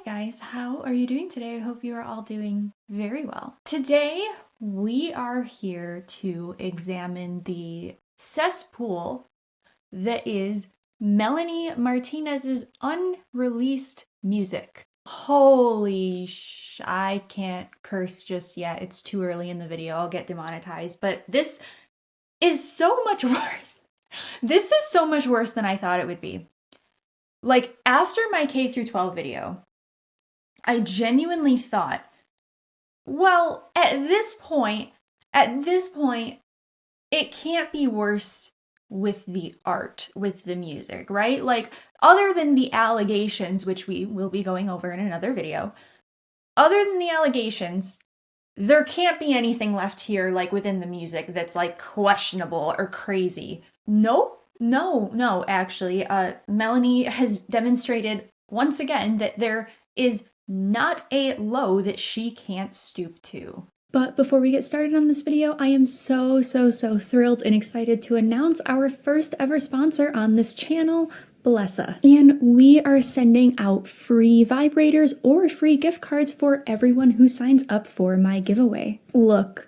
guys, how are you doing today? I hope you are all doing very well. Today we are here to examine the cesspool that is Melanie Martinez's unreleased music. I can't curse just yet. It's too early in the video. I'll get demonetized, but this is so much worse. This is so much worse than I thought it would be. Like, after my K through 12 video, I genuinely thought, well, at this point, it can't be worse with the art, with the music, right? Like, other than the allegations, which we will be going over in another video, other than the allegations, there can't be anything left here, like, within the music that's, like, questionable or crazy. Nope. No, actually, Melanie has demonstrated once again that there is not a low that she can't stoop to. But before we get started on this video, I am so thrilled and excited to announce our first ever sponsor on this channel, Bellesa. And we are sending out free vibrators or free gift cards for everyone who signs up for my giveaway. Look,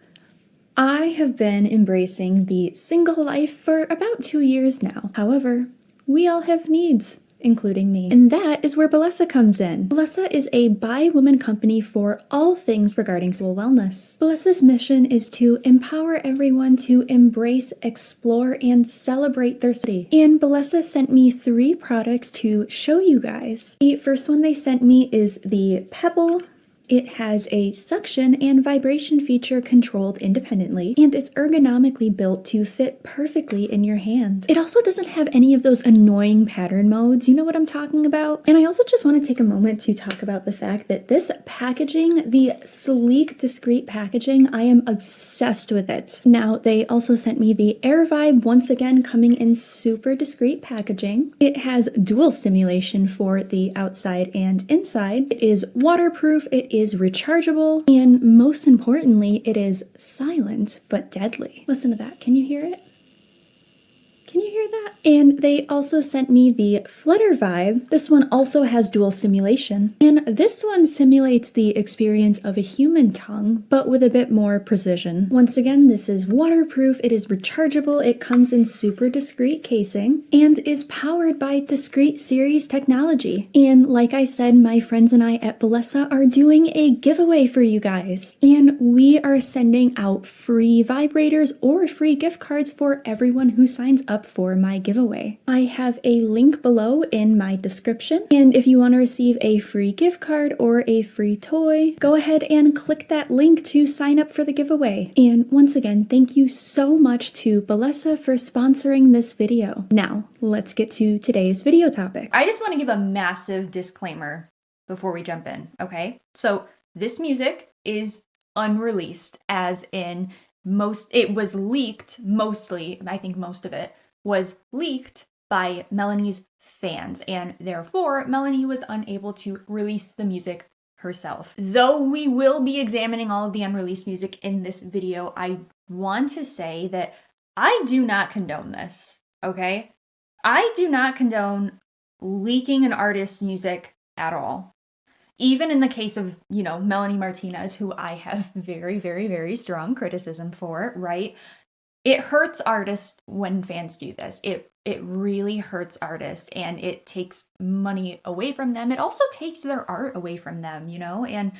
I have been embracing the single life for about 2 years now. However, we all have needs, including me. And that is where Bellesa comes in. Bellesa is a bi-woman company for all things regarding sexual wellness. Bellesa's mission is to empower everyone to embrace, explore, and celebrate their body. And Bellesa sent me 3 products to show you guys. The first one they sent me is the Pebble. It has a suction and vibration feature controlled independently, and it's ergonomically built to fit perfectly in your hand. It also doesn't have any of those annoying pattern modes, you know what I'm talking about? And I also just want to take a moment to talk about the fact that this packaging, the sleek, discreet packaging, I am obsessed with it. Now, they also sent me the Air Vibe, once again coming in super discreet packaging. It has dual stimulation for the outside and inside. It is waterproof, it is rechargeable, and most importantly, it is silent but deadly. Listen to that. Can you hear it? Can you hear that? And they also sent me the Flutter Vibe. This one also has dual stimulation, and this one simulates the experience of a human tongue, but with a bit more precision. Once again, this is waterproof, it is rechargeable, it comes in super discreet casing, and is powered by discrete series technology. And like I said, my friends and I at Bellesa are doing a giveaway for you guys. And we are sending out free vibrators or free gift cards for everyone who signs up for my giveaway. I have a link below in my description, and if you want to receive a free gift card or a free toy, go ahead and click that link to sign up for the giveaway. And once again, thank you so much to Bellesa for sponsoring this video. Now, let's get to today's video topic. I just want to give a massive disclaimer before we jump in, okay? So this music is unreleased, as in it was leaked mostly, I think most of it was leaked by Melanie's fans, and therefore Melanie was unable to release the music herself. Though we will be examining all of the unreleased music in this video, I want to say that I do not condone this, okay? I do not condone leaking an artist's music at all. Even in the case of, Melanie Martinez, who I have very strong criticism for, right? It hurts artists when fans do this. It really hurts artists, and it takes money away from them. It also takes their art away from them, And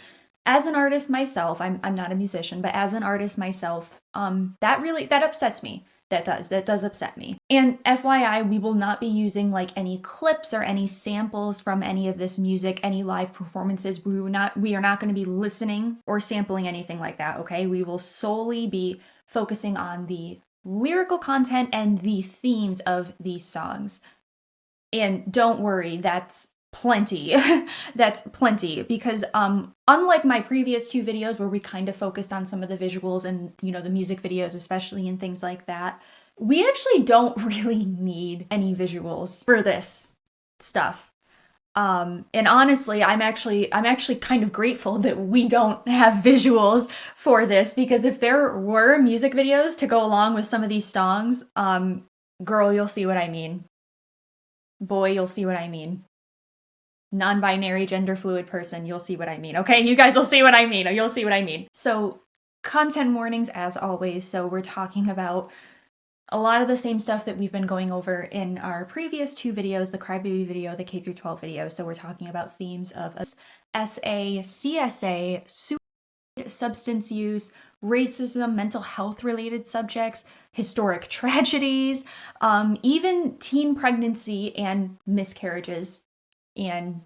as an artist myself, I'm not a musician, but as an artist myself, that upsets me. That does upset me. And FYI, we will not be using like any clips or any samples from any of this music, any live performances. We are not going to be listening or sampling anything like that, okay? We will solely be focusing on the lyrical content and the themes of these songs. And don't worry, that's plenty. That's plenty, because unlike my previous 2 videos where we kind of focused on some of the visuals and the music videos especially and things like that, we actually don't really need any visuals for this stuff. And honestly, I'm actually kind of grateful that we don't have visuals for this, because if there were music videos to go along with some of these songs, girl, you'll see what I mean. Boy, you'll see what I mean. non-binary, gender fluid person, you'll see what I mean, okay? You guys will see what I mean. You'll see what I mean. So, content warnings as always. So, we're talking about a lot of the same stuff that we've been going over in our previous two videos, the CryBaby video, the K through 12 video. So, we're talking about themes of SA, CSA, suicide, substance use, racism, mental health related subjects, historic tragedies, even teen pregnancy and miscarriages and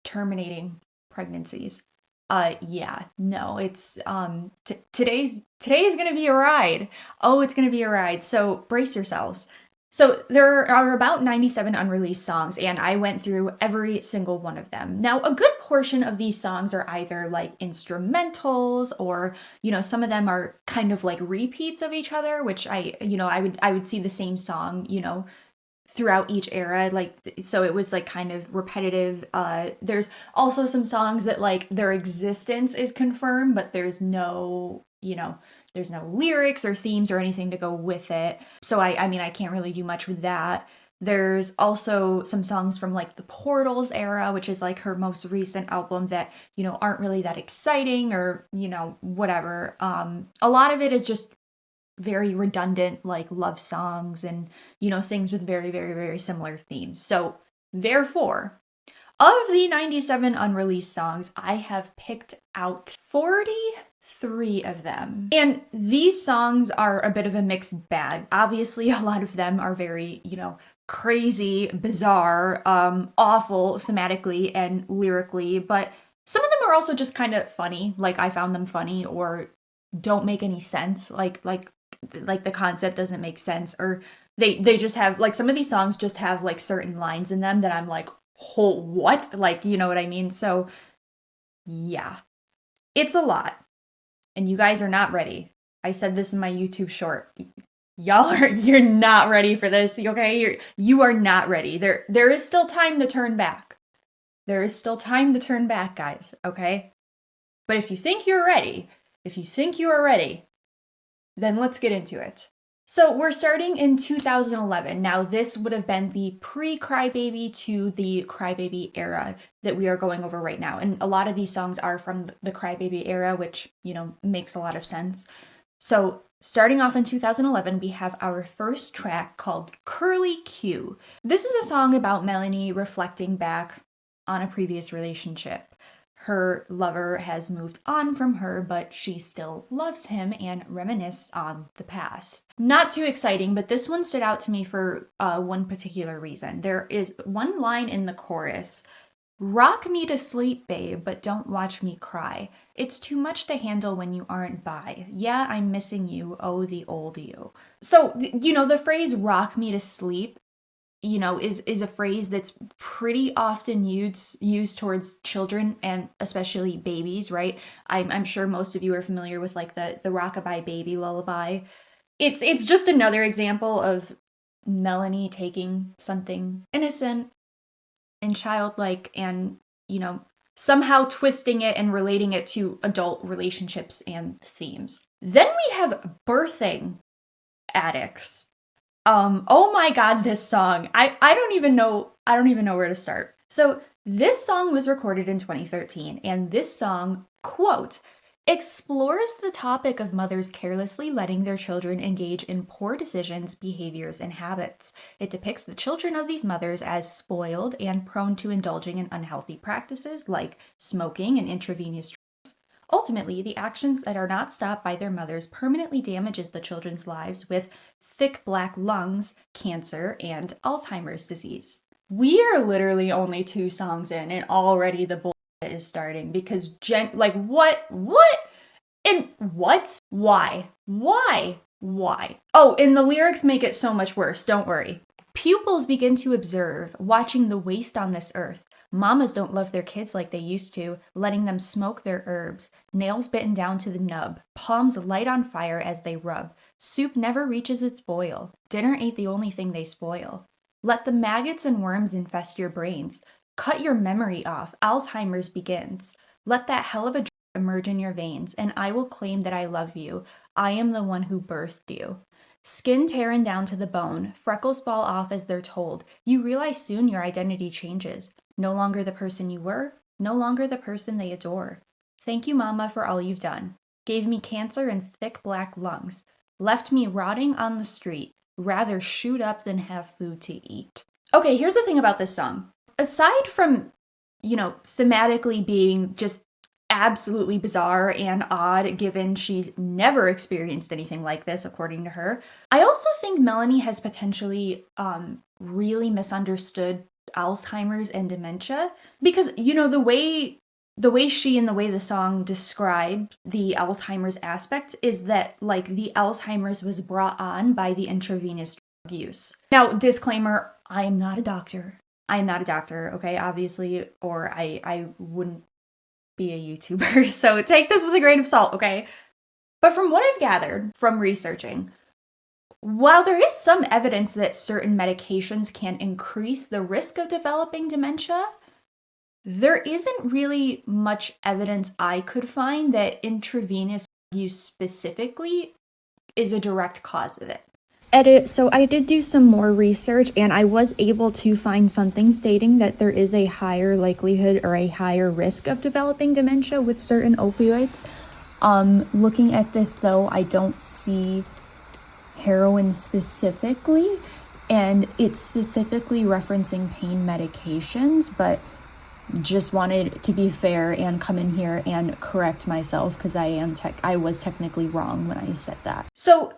terminating pregnancies. It's today's gonna be a ride. Oh, it's gonna be a ride. So brace yourselves. So there are about 97 unreleased songs, and I went through every single one of them. Now, a good portion of these songs are either like instrumentals, or some of them are kind of like repeats of each other, which I would see the same song, throughout each era, so it was like kind of repetitive. There's also some songs that like their existence is confirmed, but there's no lyrics or themes or anything to go with it. So I can't really do much with that. There's also some songs from like the Portals era, which is like her most recent album, that aren't really that exciting, or whatever. A lot of it is just very redundant, like love songs and things with very, very, very similar themes. So therefore, of the 97 unreleased songs, I have picked out 43 of them. And these songs are a bit of a mixed bag. Obviously, a lot of them are very, crazy, bizarre, awful thematically and lyrically, but some of them are also just kind of funny. Like, I found them funny, or don't make any sense. Like the concept doesn't make sense, or they just have, like, some of these songs just have like certain lines in them that I'm like, oh, what? Like, you know what I mean? So yeah, it's a lot, and you guys are not ready. I said this in my YouTube short. You're not ready for this, okay? You are not ready. There is still time to turn back. There is still time to turn back, guys, okay? But if you think you're ready, then let's get into it. So we're starting in 2011. Now, this would have been the pre-CryBaby to the CryBaby era that we are going over right now. And a lot of these songs are from the CryBaby era, which, makes a lot of sense. So starting off in 2011, we have our first track called Curly Q. This is a song about Melanie reflecting back on a previous relationship. Her lover has moved on from her, but she still loves him and reminisces on the past. Not too exciting, but this one stood out to me for one particular reason. There is one line in the chorus: "Rock me to sleep, babe, but don't watch me cry. It's too much to handle when you aren't by. Yeah, I'm missing you, oh, the old you." So, the phrase "rock me to sleep," is a phrase that's pretty often used towards children, and especially babies, right? I'm sure most of you are familiar with like the Rockabye Baby lullaby. It's just another example of Melanie taking something innocent and childlike and, somehow twisting it and relating it to adult relationships and themes. Then we have Birthing Addicts. Oh my god, this song. I don't even know where to start. So this song was recorded in 2013, and this song, quote, explores the topic of mothers carelessly letting their children engage in poor decisions, behaviors, and habits. It depicts the children of these mothers as spoiled and prone to indulging in unhealthy practices like smoking and intravenous. Ultimately, the actions that are not stopped by their mothers permanently damages the children's lives with thick black lungs, cancer, and Alzheimer's disease. We are literally only 2 songs in, and already the bullshit is starting, because what? And what? Why? Oh, and the lyrics make it so much worse, don't worry. Pupils begin to observe, watching the waste on this earth. Mamas don't love their kids like they used to, letting them smoke their herbs, nails bitten down to the nub, palms light on fire as they rub. Soup never reaches its boil. Dinner ain't the only thing they spoil. Let the maggots and worms infest your brains. Cut your memory off. Alzheimer's begins. Let that hell of a drug emerge in your veins, and I will claim that I love you. I am the one who birthed you. Skin tearing down to the bone, freckles fall off as they're told. You realize soon your identity changes. No longer the person you were, no longer the person they adore. Thank you, Mama, for all you've done. Gave me cancer and thick black lungs. Left me rotting on the street. Rather shoot up than have food to eat. Okay, here's the thing about this song. Aside from, thematically being just absolutely bizarre and odd, given she's never experienced anything like this, according to her, I also think Melanie has potentially really misunderstood Alzheimer's and dementia, because the way she and the way the song described the Alzheimer's aspect is that the Alzheimer's was brought on by the intravenous drug use. Now, disclaimer, I am not a doctor, okay, obviously, or I wouldn't be a YouTuber, so take this with a grain of salt, okay? But from what I've gathered from researching, while there is some evidence that certain medications can increase the risk of developing dementia, there isn't really much evidence I could find that intravenous use specifically is a direct cause of it. So I did do some more research, and I was able to find something stating that there is a higher likelihood or a higher risk of developing dementia with certain opioids. Looking at this, though, I don't see heroin specifically, and it's specifically referencing pain medications, but just wanted to be fair and come in here and correct myself, because I was technically wrong when I said that. So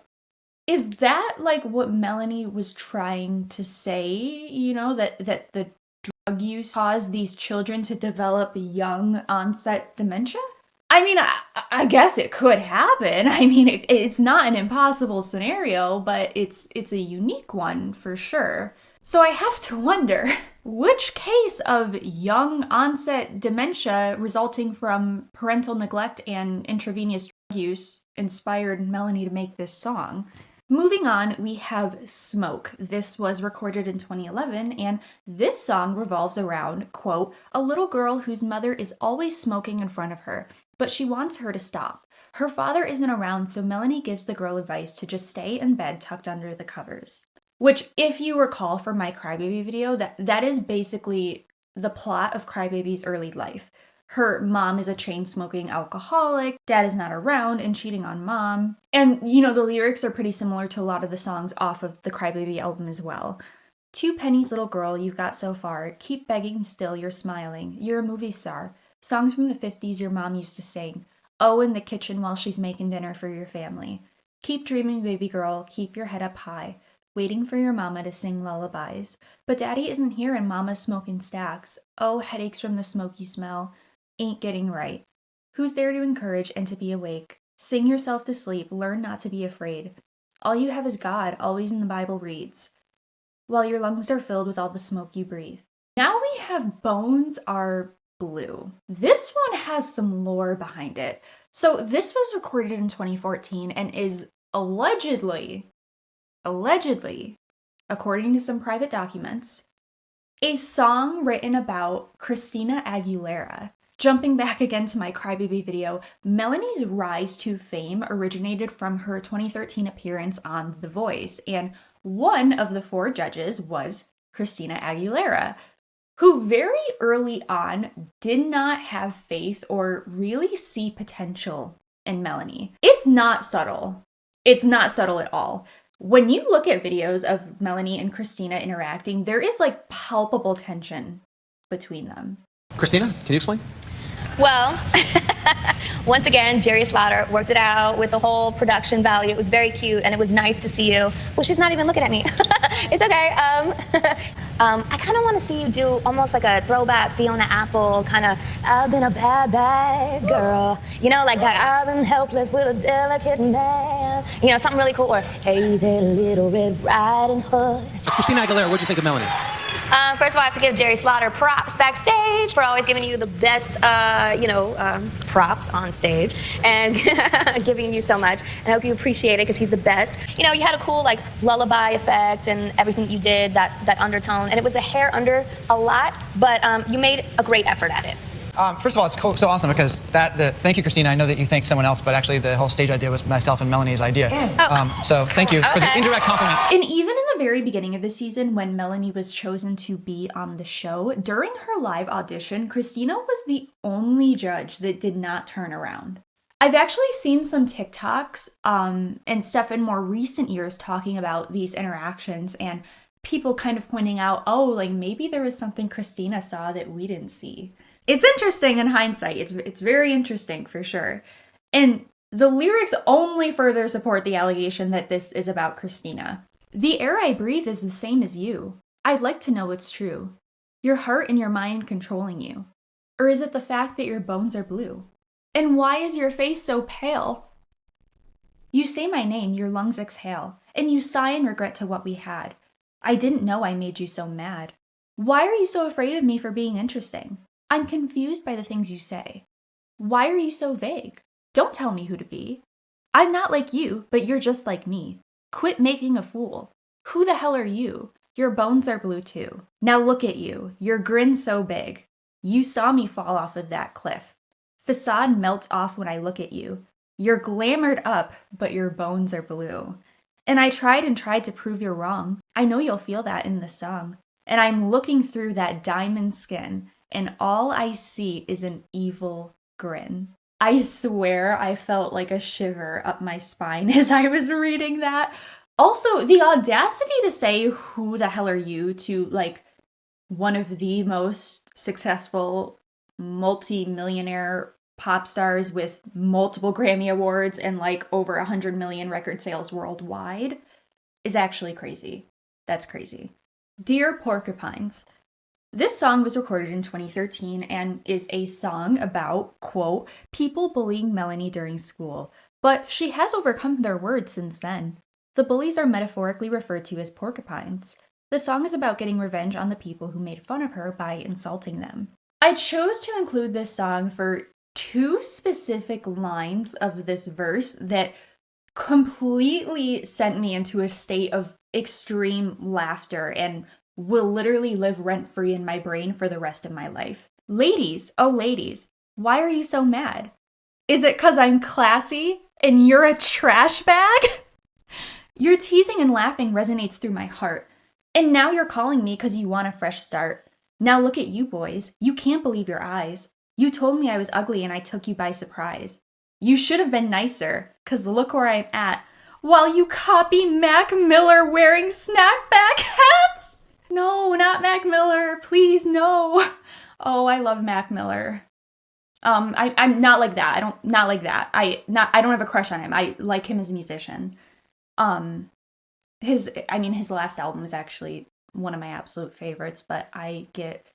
is that what Melanie was trying to say, that the drug use caused these children to develop young onset dementia? I mean, I guess it could happen. I mean, it's not an impossible scenario, but it's a unique one for sure. So I have to wonder, which case of young onset dementia resulting from parental neglect and intravenous drug use inspired Melanie to make this song? Moving on, we have Smoke. This was recorded in 2011, and this song revolves around, quote, a little girl whose mother is always smoking in front of her, but she wants her to stop. Her father isn't around, so Melanie gives the girl advice to just stay in bed tucked under the covers. Which, if you recall from my CryBaby video, that is basically the plot of CryBaby's early life. Her mom is a chain-smoking alcoholic, dad is not around and cheating on mom. And, the lyrics are pretty similar to a lot of the songs off of the CryBaby album as well. 2 pennies, little girl, you've got so far. Keep begging still, you're smiling. You're a movie star. Songs from the 50s your mom used to sing. Oh, in the kitchen while she's making dinner for your family. Keep dreaming, baby girl, keep your head up high. Waiting for your mama to sing lullabies. But daddy isn't here and mama's smoking stacks. Oh, headaches from the smoky smell. Ain't getting right. Who's there to encourage and to be awake? Sing yourself to sleep, learn not to be afraid. All you have is God, always in the Bible reads, while your lungs are filled with all the smoke you breathe. Now we have Bones Are Blue. This one has some lore behind it. So this was recorded in 2014 and is allegedly, according to some private documents, a song written about Christina Aguilera. Jumping back again to my CryBaby video, Melanie's rise to fame originated from her 2013 appearance on The Voice, and one of the 4 judges was Christina Aguilera, who very early on did not have faith or really see potential in Melanie. It's not subtle. It's not subtle at all. When you look at videos of Melanie and Christina interacting, there is palpable tension between them. Christina, can you explain? Well, once again, Jerry Slaughter worked it out with the whole production value. It was very cute, and it was nice to see you. Well, she's not even looking at me. It's okay. I kind of want to see you do almost like a throwback Fiona Apple kind of, I've been a bad, bad girl. Like that, I've been helpless with a delicate man. Something really cool. Or, hey there, little Red Riding Hood. It's Christina Aguilera. What'd you think of Melanie? First of all, I have to give Jerry Slaughter props backstage for always giving you the best, props on stage and giving you so much. And I hope you appreciate it because he's the best. You had a cool lullaby effect and everything you did, that undertone. And it was a hair under a lot, but you made a great effort at it. First of all, it's so awesome because thank you, Christina. I know that you thanked someone else, but actually the whole stage idea was myself and Melanie's idea. So thank you for the indirect compliment. And even in the very beginning of the season, when Melanie was chosen to be on the show, during her live audition, Christina was the only judge that did not turn around. I've actually seen some TikToks and stuff in more recent years talking about these interactions and people kind of pointing out, oh, like maybe there was something Christina saw that we didn't see. It's interesting in hindsight. It's very interesting for sure. And the lyrics only further support the allegation that this is about Christina. The air I breathe is the same as you. I'd like to know what's true. Your heart and your mind controlling you. Or is it the fact that your bones are blue? And why is your face so pale? You say my name, your lungs exhale, and you sigh in regret to what we had. I didn't know I made you so mad. Why are you so afraid of me for being interesting? I'm confused by the things you say. Why are you so vague? Don't tell me who to be. I'm not like you, but you're just like me. Quit making a fool. Who the hell are you? Your bones are blue too. Now look at you. Your grin's so big. You saw me fall off of that cliff. Facade melts off when I look at you. You're glamored up, but your bones are blue. And I tried to prove you're wrong. I know you'll feel that in the song. And I'm looking through that diamond skin, and all I see is an evil grin. I swear I felt like a shiver up my spine as I was reading that. Also, the audacity to say, who the hell are you, to like one of the most successful multi-millionaire pop stars with multiple Grammy Awards and like over 100 million record sales worldwide is actually crazy. That's crazy. Dear Porcupines, this song was recorded in 2013 and is a song about, quote, people bullying Melanie during school, but she has overcome their words since then. The bullies are metaphorically referred to as porcupines. The song is about getting revenge on the people who made fun of her by insulting them. I chose to include this song for two specific lines of this verse that completely sent me into a state of extreme laughter and will literally live rent-free in my brain for the rest of my life. Ladies, oh ladies, why are you so mad? Is it 'cause I'm classy and you're a trash bag? Your teasing and laughing resonates through my heart. And now you're calling me 'cause you want a fresh start. Now look at you boys, you can't believe your eyes. You told me I was ugly and I took you by surprise. You should have been nicer, 'cause look where I'm at, while you copy Mac Miller wearing snapback hats. No, not Mac Miller, please, no. Oh, I love Mac Miller. I'm not like that. I don't have a crush on him. I like him as a musician. His last album is actually one of my absolute favorites, but I get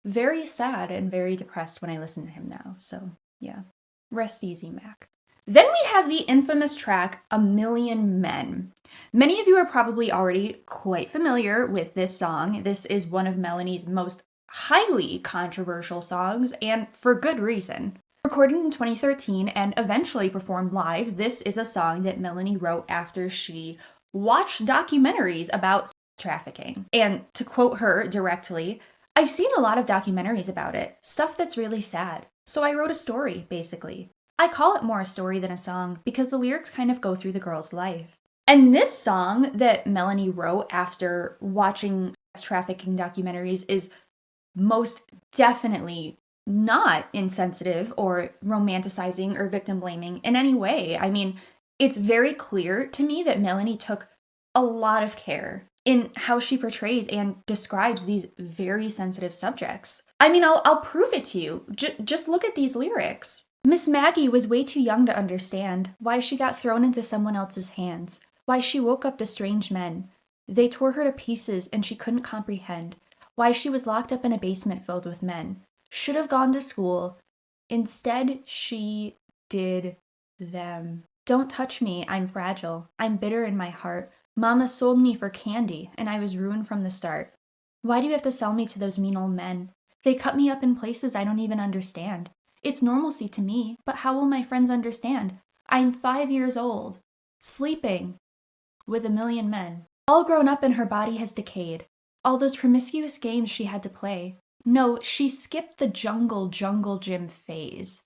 very sad and very depressed when I listen to him now. So, yeah. Rest easy, Mac. Then we have the infamous track, A Million Men. Many of you are probably already quite familiar with this song. This is one of Melanie's most highly controversial songs, and for good reason. Recorded in 2013 and eventually performed live, this is a song that Melanie wrote after she watched documentaries about trafficking. And to quote her directly, I've seen a lot of documentaries about it, stuff that's really sad. So I wrote a story, basically. I call it more a story than a song because the lyrics kind of go through the girl's life. And this song that Melanie wrote after watching sex trafficking documentaries is most definitely not insensitive or romanticizing or victim blaming in any way. I mean, it's very clear to me that Melanie took a lot of care in how she portrays and describes these very sensitive subjects. I mean, I'll prove it to you. Just look at these lyrics. Miss Maggie was way too young to understand why she got thrown into someone else's hands, why she woke up to strange men. They tore her to pieces and she couldn't comprehend why she was locked up in a basement filled with men. Should have gone to school. Instead, she did them. Don't touch me, I'm fragile. I'm bitter in my heart. Mama sold me for candy, and I was ruined from the start. Why do you have to sell me to those mean old men? They cut me up in places I don't even understand. It's normalcy to me, but how will my friends understand? I'm 5 years old, sleeping with a million men. All grown up and her body has decayed. All those promiscuous games she had to play. No, she skipped the jungle gym phase.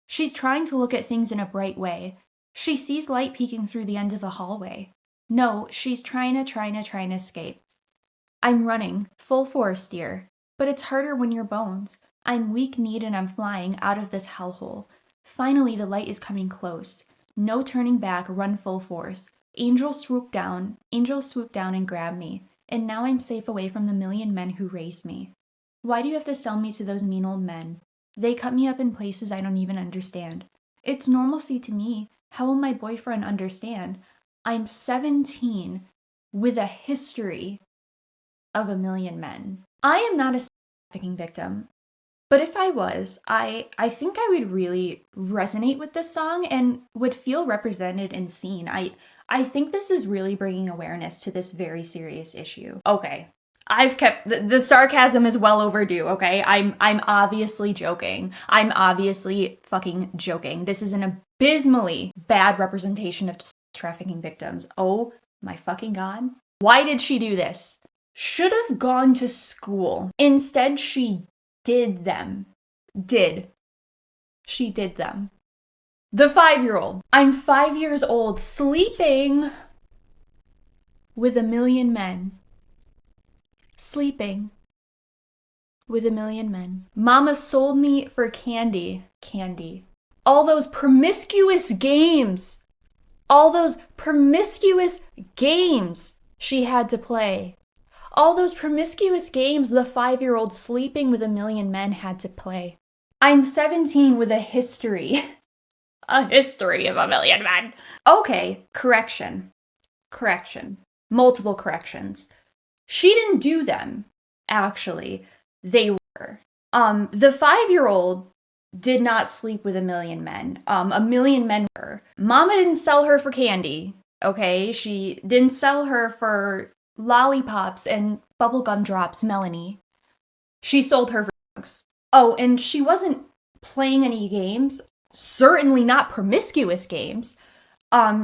She's trying to look at things in a bright way. She sees light peeking through the end of a hallway. No, she's trying to escape. I'm running, full force, dear. But it's harder when you're bones. I'm weak-kneed and I'm flying out of this hellhole. Finally, the light is coming close. No turning back, run full force. Angel swooped down and grabbed me. And now I'm safe away from the million men who raised me. Why do you have to sell me to those mean old men? They cut me up in places I don't even understand. It's normalcy to me. How will my boyfriend understand? I'm 17 with a history of a million men. I am not a trafficking victim, but if I was, I think I would really resonate with this song and would feel represented and seen. I think this is really bringing awareness to this very serious issue. Okay, I've kept the sarcasm is well overdue. Okay, I'm obviously joking. I'm obviously fucking joking. This is an abysmally bad representation of trafficking victims. Oh my fucking god. Why did she do this? Should have gone to school. Instead, she did them. She did them. The 5-year-old. I'm 5 years old, sleeping with a million men. Sleeping with a million men. Mama sold me for candy. Candy. All those promiscuous games. All those promiscuous games she had to play. All those promiscuous games the 5-year-old sleeping with a million men had to play. I'm 17 with a history. A history of a million men. Okay, correction. Multiple corrections. She didn't do them, actually. They were. The 5-year-old did not sleep with a million men. A million men were. Mama didn't sell her for candy, okay? She didn't sell her for lollipops and bubblegum drops, Melanie. She sold her for drugs. Oh, and she wasn't playing any games. Certainly not promiscuous games.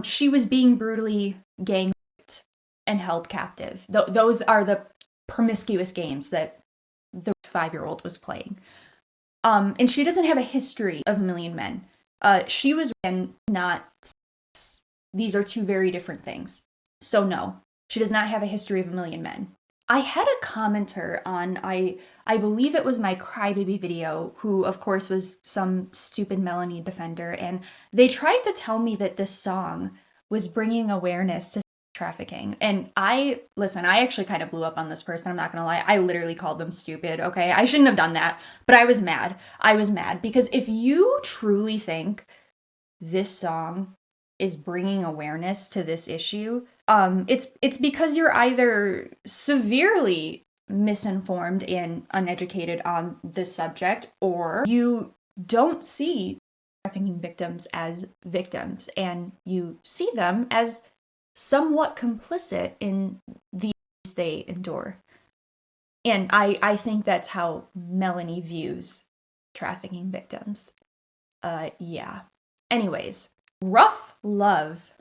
She was being brutally gang raped and held captive. Those are the promiscuous games that the 5-year-old was playing. And she doesn't have a history of a million men. She was and not. These are two very different things. So no, she does not have a history of a million men. I had a commenter on, I believe it was my CryBaby video, who of course was some stupid Melanie defender, and they tried to tell me that this song was bringing awareness to trafficking. And I actually kind of blew up on this person, I'm not gonna lie. I literally called them stupid, okay? I shouldn't have done that, but I was mad. Because if you truly think this song is bringing awareness to this issue, it's because you're either severely misinformed and uneducated on this subject, or you don't see trafficking victims as victims, and you see them as somewhat complicit in the abuse they endure. And I think that's how Melanie views trafficking victims. Yeah. Anyways, Rough Love.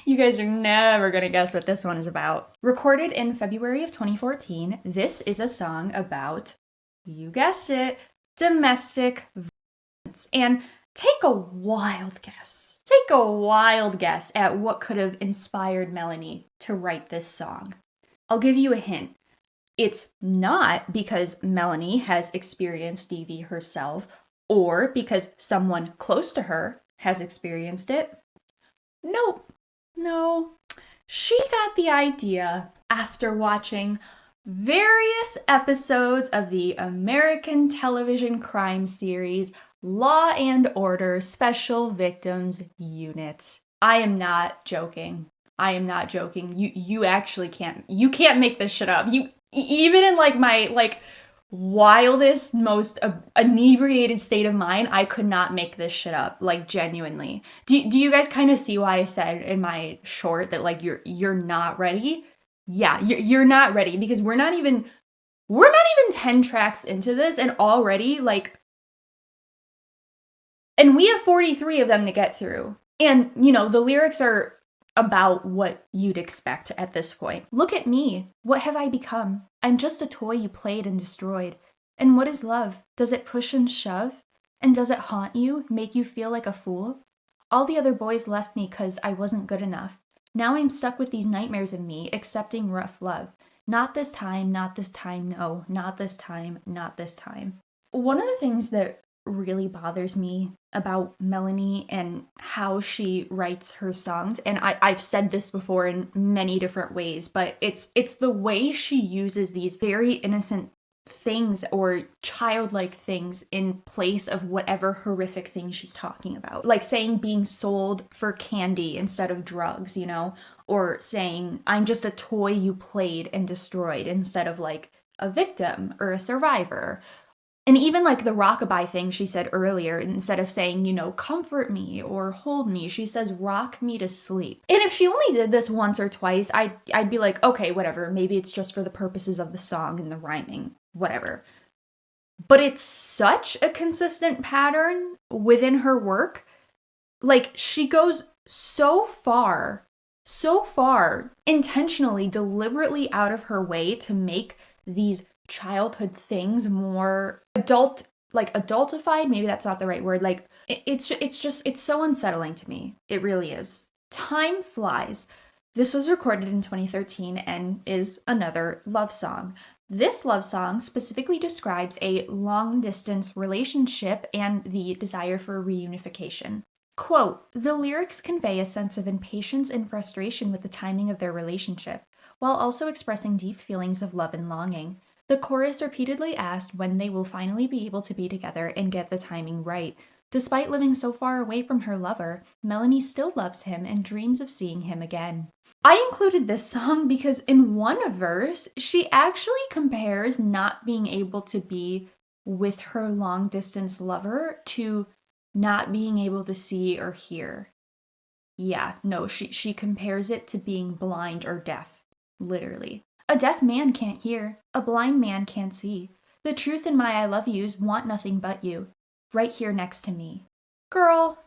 You guys are never gonna guess what this one is about. Recorded in February of 2014, this is a song about, you guessed it, domestic violence. And take a wild guess. Take a wild guess at what could have inspired Melanie to write this song. I'll give you a hint. It's not because Melanie has experienced DV herself or because someone close to her has experienced it. Nope. No. She got the idea after watching various episodes of the American television crime series Law and Order Special Victims Unit. I am not joking. You actually can't make this shit up. Even in my wildest, most inebriated state of mind, I could not make this shit up, genuinely. Do you guys kind of see why I said in my short that you're not ready? Yeah, you're not ready, because we're not even 10 tracks into this, and already and we have 43 of them to get through. And the lyrics are about what you'd expect at this point. Look at me. What have I become? I'm just a toy you played and destroyed. And what is love? Does it push and shove? And does it haunt you, make you feel like a fool? All the other boys left me 'cause I wasn't good enough. Now I'm stuck with these nightmares of me, accepting rough love. Not this time, not this time, no, not this time, not this time. One of the things that really bothers me about Melanie and how she writes her songs, and I've said this before in many different ways, but it's the way she uses these very innocent things or childlike things in place of whatever horrific thing she's talking about. Like saying being sold for candy instead of drugs, you know? Or saying I'm just a toy you played and destroyed instead of like a victim or a survivor. And even like the rockabye thing she said earlier, instead of saying, you know, comfort me or hold me, she says rock me to sleep. And if she only did this once or twice, I'd be like, okay, whatever, maybe it's just for the purposes of the song and the rhyming, whatever. But it's such a consistent pattern within her work. Like she goes so far, intentionally, deliberately out of her way to make these childhood things more adultified. Maybe that's not the right word. Like it's so unsettling to me. It really is. Time Flies. This was recorded in 2013 and is another love song. This love song specifically describes a long-distance relationship and the desire for reunification. Quote, the lyrics convey a sense of impatience and frustration with the timing of their relationship, while also expressing deep feelings of love and longing. The chorus repeatedly asked when they will finally be able to be together and get the timing right. Despite living so far away from her lover, Melanie still loves him and dreams of seeing him again. I included this song because in one verse, she actually compares not being able to be with her long-distance lover to not being able to see or hear. Yeah, no, she compares it to being blind or deaf, literally. A deaf man can't hear, a blind man can't see. The truth in my I love yous want nothing but you, right here next to me. Girl,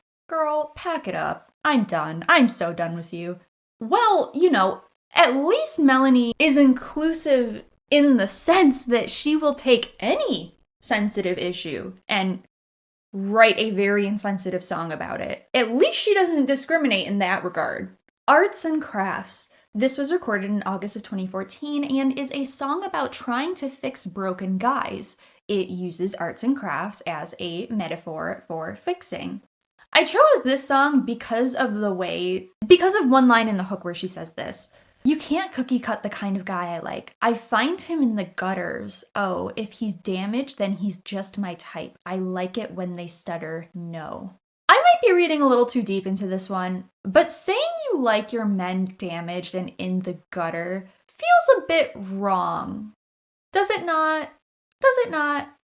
pack it up. I'm done. I'm so done with you. Well, you know, at least Melanie is inclusive in the sense that she will take any sensitive issue and write a very insensitive song about it. At least she doesn't discriminate in that regard. Arts and Crafts. This was recorded in August of 2014 and is a song about trying to fix broken guys. It uses arts and crafts as a metaphor for fixing. I chose this song because of one line in the hook where she says this. You can't cookie cut the kind of guy I like. I find him in the gutters. Oh, if he's damaged, then he's just my type. I like it when they stutter no. I might be reading a little too deep into this one, but saying you like your men damaged and in the gutter feels a bit wrong. Does it not?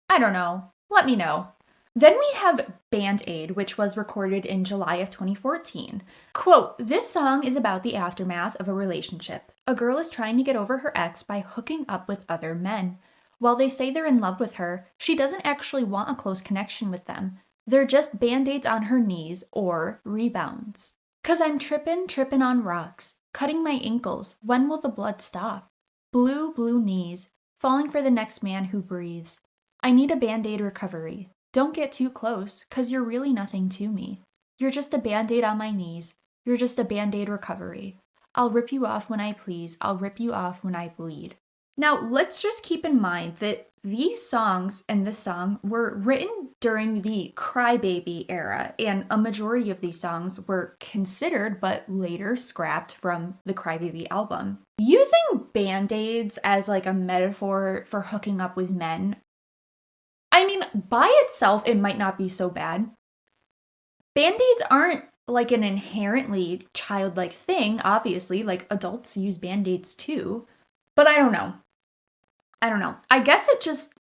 I don't know. Let me know. Then we have Band-Aid, which was recorded in July of 2014. Quote, this song is about the aftermath of a relationship. A girl is trying to get over her ex by hooking up with other men. While they say they're in love with her, she doesn't actually want a close connection with them. They're just Band-Aids on her knees or rebounds. 'Cause I'm trippin' on rocks, cutting my ankles. When will the blood stop? Blue knees, falling for the next man who breathes. I need a Band-Aid recovery. Don't get too close, 'cause you're really nothing to me. You're just a Band-Aid on my knees. You're just a Band-Aid recovery. I'll rip you off when I please. I'll rip you off when I bleed. Now, let's just keep in mind that these songs and this song were written during the CryBaby era, and a majority of these songs were considered but later scrapped from the CryBaby album. Using Band-Aids as like a metaphor for hooking up with men, I mean, by itself, it might not be so bad. Band-Aids aren't like an inherently childlike thing, obviously, like adults use Band-Aids too, but I don't know. I guess it just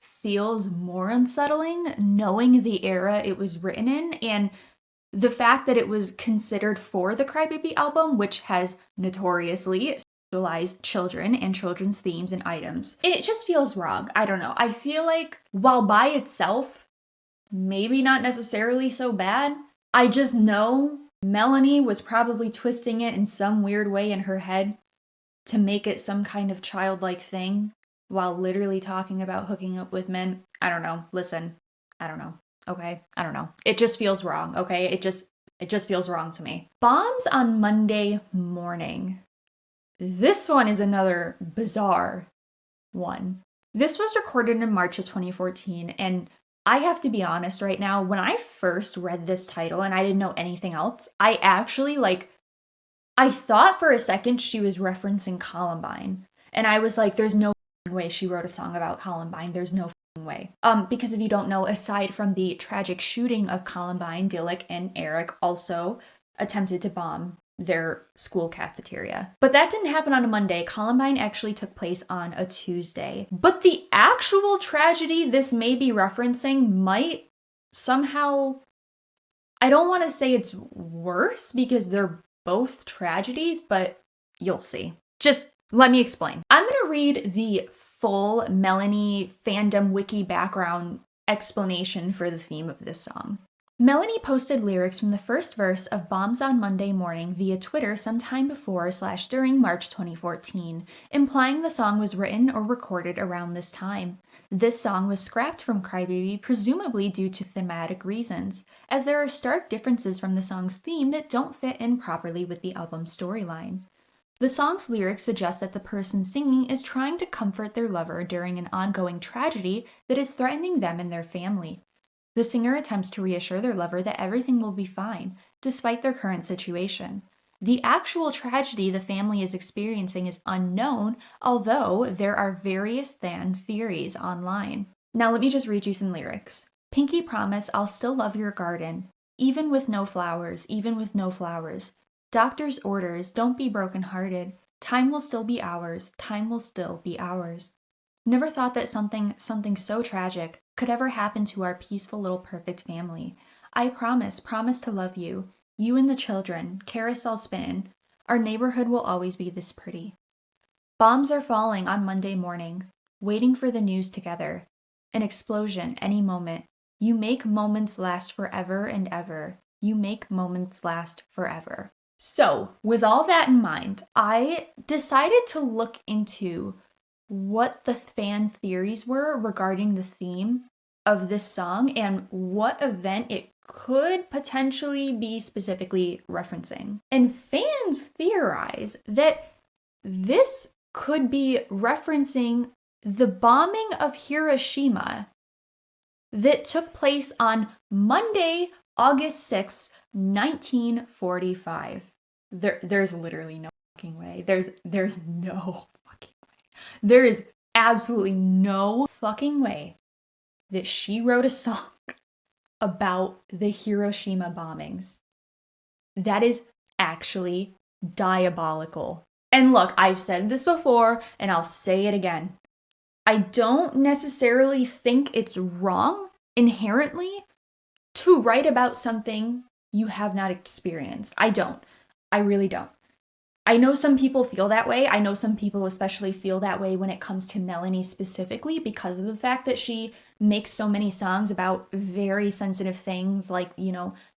feels more unsettling knowing the era it was written in and the fact that it was considered for the CryBaby album, which has notoriously sexualized children and children's themes and items. It just feels wrong. I don't know. I feel like while by itself, maybe not necessarily so bad, I just know Melanie was probably twisting it in some weird way in her head to make it some kind of childlike thing. while literally talking about hooking up with men. I don't know. Listen, I don't know. Okay? I don't know. It just feels wrong, okay? It just feels wrong to me. Bombs on Monday morning. This one is another bizarre one. This was recorded in March of 2014, and I have to be honest right now, when I first read this title and I didn't know anything else, I actually, I thought for a second she was referencing Columbine. And I was like, there's no way she wrote a song about Columbine. There's no way. Because if you don't know, aside from the tragic shooting of Columbine, Dilek and Eric also attempted to bomb their school cafeteria. But that didn't happen on a Monday. Columbine actually took place on a Tuesday. But the actual tragedy this may be referencing might somehow, I don't want to say it's worse because they're both tragedies, but you'll see. Just let me explain. I'm going to read the full Melanie fandom wiki background explanation for the theme of this song. Melanie posted lyrics from the first verse of Bombs on Monday Morning via Twitter sometime before/during March 2014, implying the song was written or recorded around this time. This song was scrapped from CryBaby presumably due to thematic reasons, as there are stark differences from the song's theme that don't fit in properly with the album's storyline. The song's lyrics suggest that the person singing is trying to comfort their lover during an ongoing tragedy that is threatening them and their family. The singer attempts to reassure their lover that everything will be fine, despite their current situation. The actual tragedy the family is experiencing is unknown, although there are various fan theories online. Now let me just read you some lyrics. Pinky promise I'll still love your garden, even with no flowers, even with no flowers. Doctor's orders, don't be brokenhearted. Time will still be ours, time will still be ours. Never thought that something so tragic could ever happen to our peaceful little perfect family. I promise to love you. You and the children, carousel spinning. Our neighborhood will always be this pretty. Bombs are falling on Monday morning, waiting for the news together. An explosion any moment. You make moments last forever and ever. You make moments last forever. So, with all that in mind, I decided to look into what the fan theories were regarding the theme of this song and what event it could potentially be specifically referencing. And fans theorize that this could be referencing the bombing of Hiroshima that took place on Monday, August 6th, 1945. There's literally no fucking way. There's no fucking way. There is absolutely no fucking way that she wrote a song about the Hiroshima bombings. That is actually diabolical. And look, I've said this before and I'll say it again. I don't necessarily think it's wrong inherently to write about something you have not experienced. I don't. I really don't. I know some people feel that way. I know some people especially feel that way when it comes to Melanie specifically because of the fact that she makes so many songs about very sensitive things like,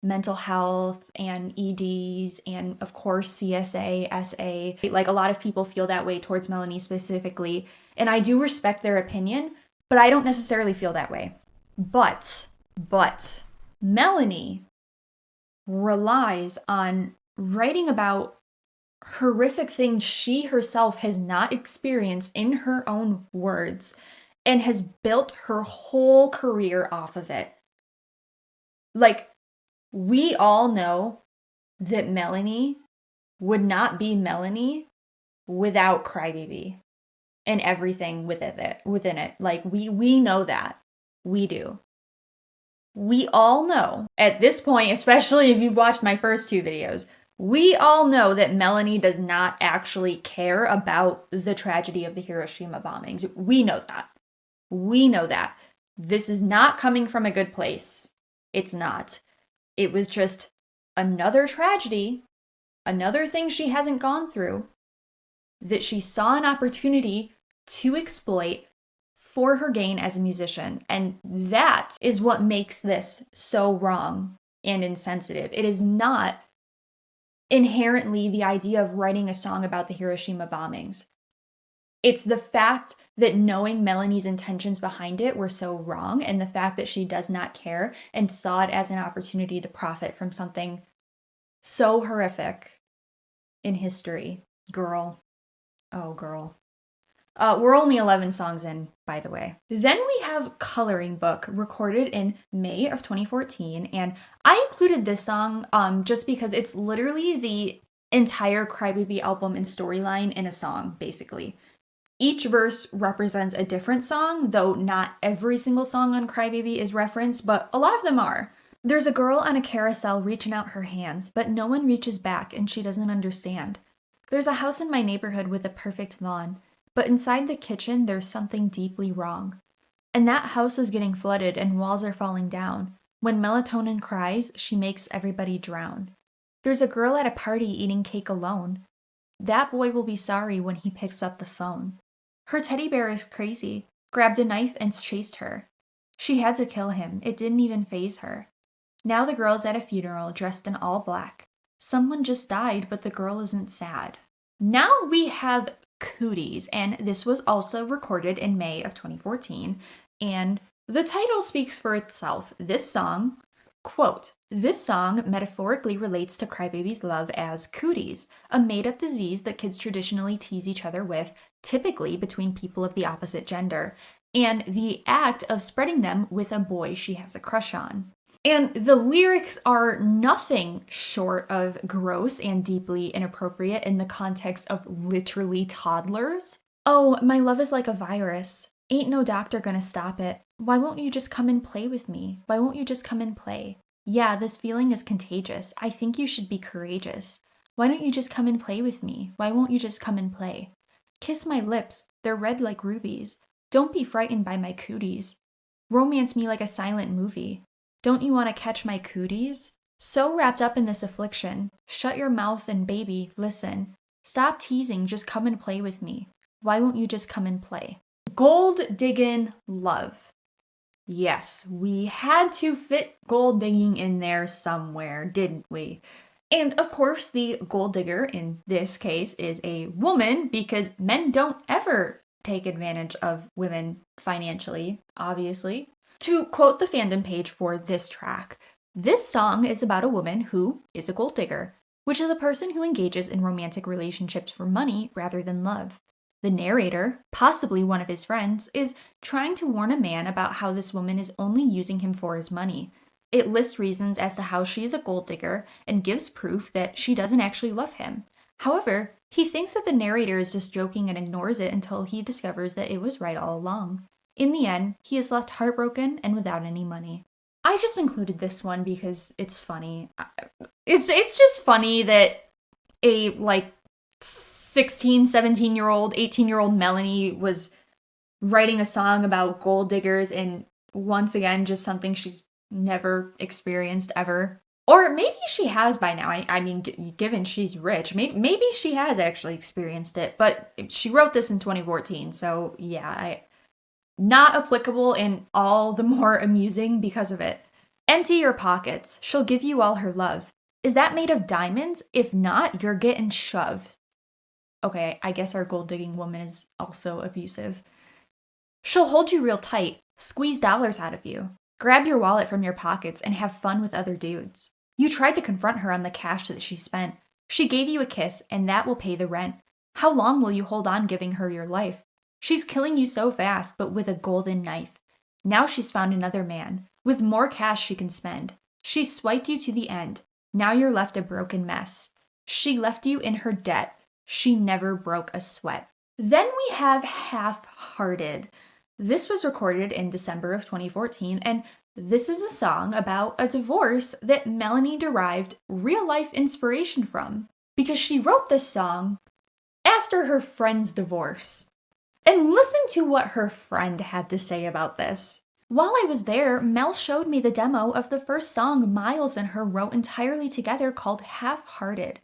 mental health and EDs and of course CSA, SA. Like a lot of people feel that way towards Melanie specifically. And I do respect their opinion, but I don't necessarily feel that way. But Melanie relies on writing about horrific things she herself has not experienced in her own words and has built her whole career off of it. Like, we all know that Melanie would not be Melanie without CryBaby and everything within it. Like, we know that. We do. We all know, at this point, especially if you've watched my first two videos, we all know that Melanie does not actually care about the tragedy of the Hiroshima bombings. We know that. We know that. This is not coming from a good place. It's not. It was just another tragedy, another thing she hasn't gone through, that she saw an opportunity to exploit for her gain as a musician. And that is what makes this so wrong and insensitive. It is not inherently the idea of writing a song about the Hiroshima bombings. It's the fact that knowing Melanie's intentions behind it were so wrong, and the fact that she does not care and saw it as an opportunity to profit from something so horrific in history. Girl. Oh, girl. We're only 11 songs in, by the way. Then we have Coloring Book, recorded in May of 2014, and I included this song just because it's literally the entire CryBaby album and storyline in a song, basically. Each verse represents a different song, though not every single song on CryBaby is referenced, but a lot of them are. There's a girl on a carousel reaching out her hands, but no one reaches back and she doesn't understand. There's a house in my neighborhood with a perfect lawn, but inside the kitchen there's something deeply wrong. And that house is getting flooded and walls are falling down. When melatonin cries, she makes everybody drown. There's a girl at a party eating cake alone. That boy will be sorry when he picks up the phone. Her teddy bear is crazy, grabbed a knife and chased her. She had to kill him, it didn't even faze her. Now the girl's at a funeral dressed in all black. Someone just died, but the girl isn't sad. Now we have Cooties, and this was also recorded in May of 2014, and the title speaks for itself. This song, quote, "This song metaphorically relates to CryBaby's love as cooties, a made-up disease that kids traditionally tease each other with, typically between people of the opposite gender, and the act of spreading them with a boy she has a crush on." And the lyrics are nothing short of gross and deeply inappropriate in the context of literally toddlers. "Oh, my love is like a virus. Ain't no doctor gonna stop it. Why won't you just come and play with me? Why won't you just come and play? Yeah, this feeling is contagious. I think you should be courageous. Why don't you just come and play with me? Why won't you just come and play? Kiss my lips. They're red like rubies. Don't be frightened by my cooties. Romance me like a silent movie. Don't you want to catch my cooties? So wrapped up in this affliction. Shut your mouth and baby, listen. Stop teasing, just come and play with me. Why won't you just come and play?" Gold diggin' love. Yes, we had to fit gold digging in there somewhere, didn't we? And of course, the gold digger in this case is a woman, because men don't ever take advantage of women financially, obviously. To quote the fandom page for this track, "This song is about a woman who is a gold digger, which is a person who engages in romantic relationships for money rather than love. The narrator, possibly one of his friends, is trying to warn a man about how this woman is only using him for his money. It lists reasons as to how she is a gold digger and gives proof that she doesn't actually love him. However, he thinks that the narrator is just joking and ignores it until he discovers that it was right all along. In the end, he is left heartbroken and without any money." I just included this one because it's funny. It's just funny that a 16, 17-year-old, 18-year-old Melanie was writing a song about gold diggers, and once again, just something she's never experienced ever. Or maybe she has by now. I mean, given she's rich, maybe she has actually experienced it, but she wrote this in 2014, so yeah, not applicable and all the more amusing because of it. "Empty your pockets. She'll give you all her love. Is that made of diamonds? If not, you're getting shoved." Okay, I guess our gold digging woman is also abusive. "She'll hold you real tight, squeeze dollars out of you, grab your wallet from your pockets and have fun with other dudes. You tried to confront her on the cash that she spent. She gave you a kiss and that will pay the rent. How long will you hold on giving her your life? She's killing you so fast, but with a golden knife. Now she's found another man, with more cash she can spend. She swiped you to the end. Now you're left a broken mess. She left you in her debt. She never broke a sweat." Then we have Half-Hearted. This was recorded in December of 2014, and this is a song about a divorce that Melanie derived real-life inspiration from, because she wrote this song after her friend's divorce. And listen to what her friend had to say about this. "While I was there, Mel showed me the demo of the first song Miles and her wrote entirely together called Half-Hearted.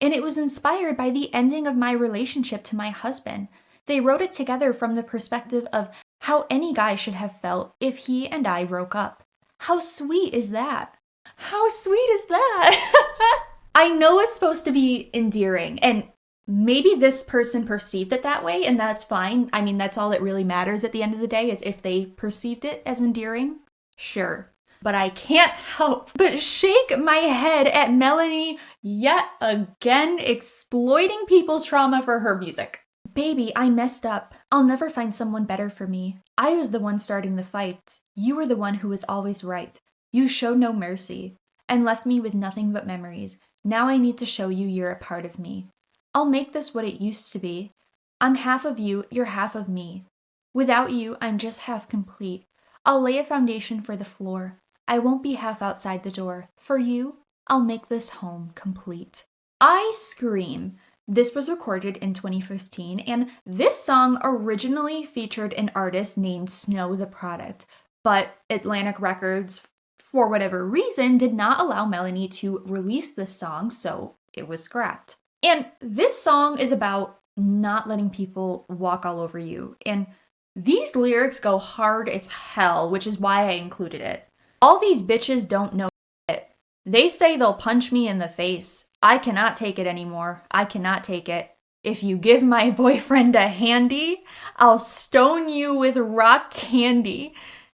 And it was inspired by the ending of my relationship to my husband. They wrote it together from the perspective of how any guy should have felt if he and I broke up. How sweet is that? How sweet is that?" I know it's supposed to be endearing, and maybe this person perceived it that way, and that's fine. I mean, that's all that really matters at the end of the day, is if they perceived it as endearing. Sure. But I can't help but shake my head at Melanie yet again exploiting people's trauma for her music. Baby, I messed up. I'll never find someone better for me. I was the one starting the fights. You were the one who was always right. You showed no mercy and left me with nothing but memories. Now I need to show you you're a part of me. I'll make this what it used to be. I'm half of you, you're half of me. Without you, I'm just half complete. I'll lay a foundation for the floor. I won't be half outside the door. For you, I'll make this home complete. I scream. This was recorded in 2015, and this song originally featured an artist named Snow the Product, but Atlantic Records, for whatever reason, did not allow Melanie to release this song, so it was scrapped. And this song is about not letting people walk all over you, and these lyrics go hard as hell, which is why I included it. All these bitches don't know it. They say they'll punch me in the face. I cannot take it anymore. I cannot take it. If you give my boyfriend a handy, I'll stone you with rock candy.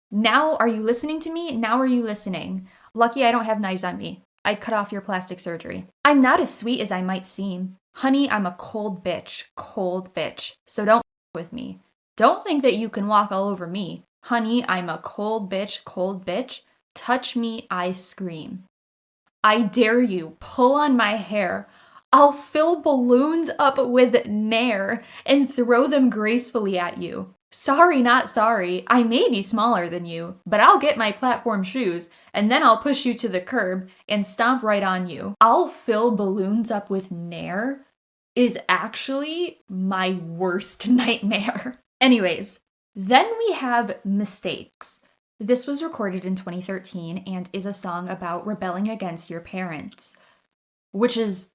Now, are you listening to me? Now are you listening? Lucky I don't have knives on me. I'd cut off your plastic surgery. I'm not as sweet as I might seem. Honey, I'm a cold bitch. So don't with me. Don't think that you can walk all over me. Honey, I'm a cold bitch. Touch me, I scream. I dare you, pull on my hair. I'll fill balloons up with nair and throw them gracefully at you. Sorry, not sorry, I may be smaller than you, but I'll get my platform shoes and then I'll push you to the curb and stomp right on you. I'll fill balloons up with nair is actually my worst nightmare. Anyways, then we have Mistakes. This was recorded in 2013 and is a song about rebelling against your parents, which is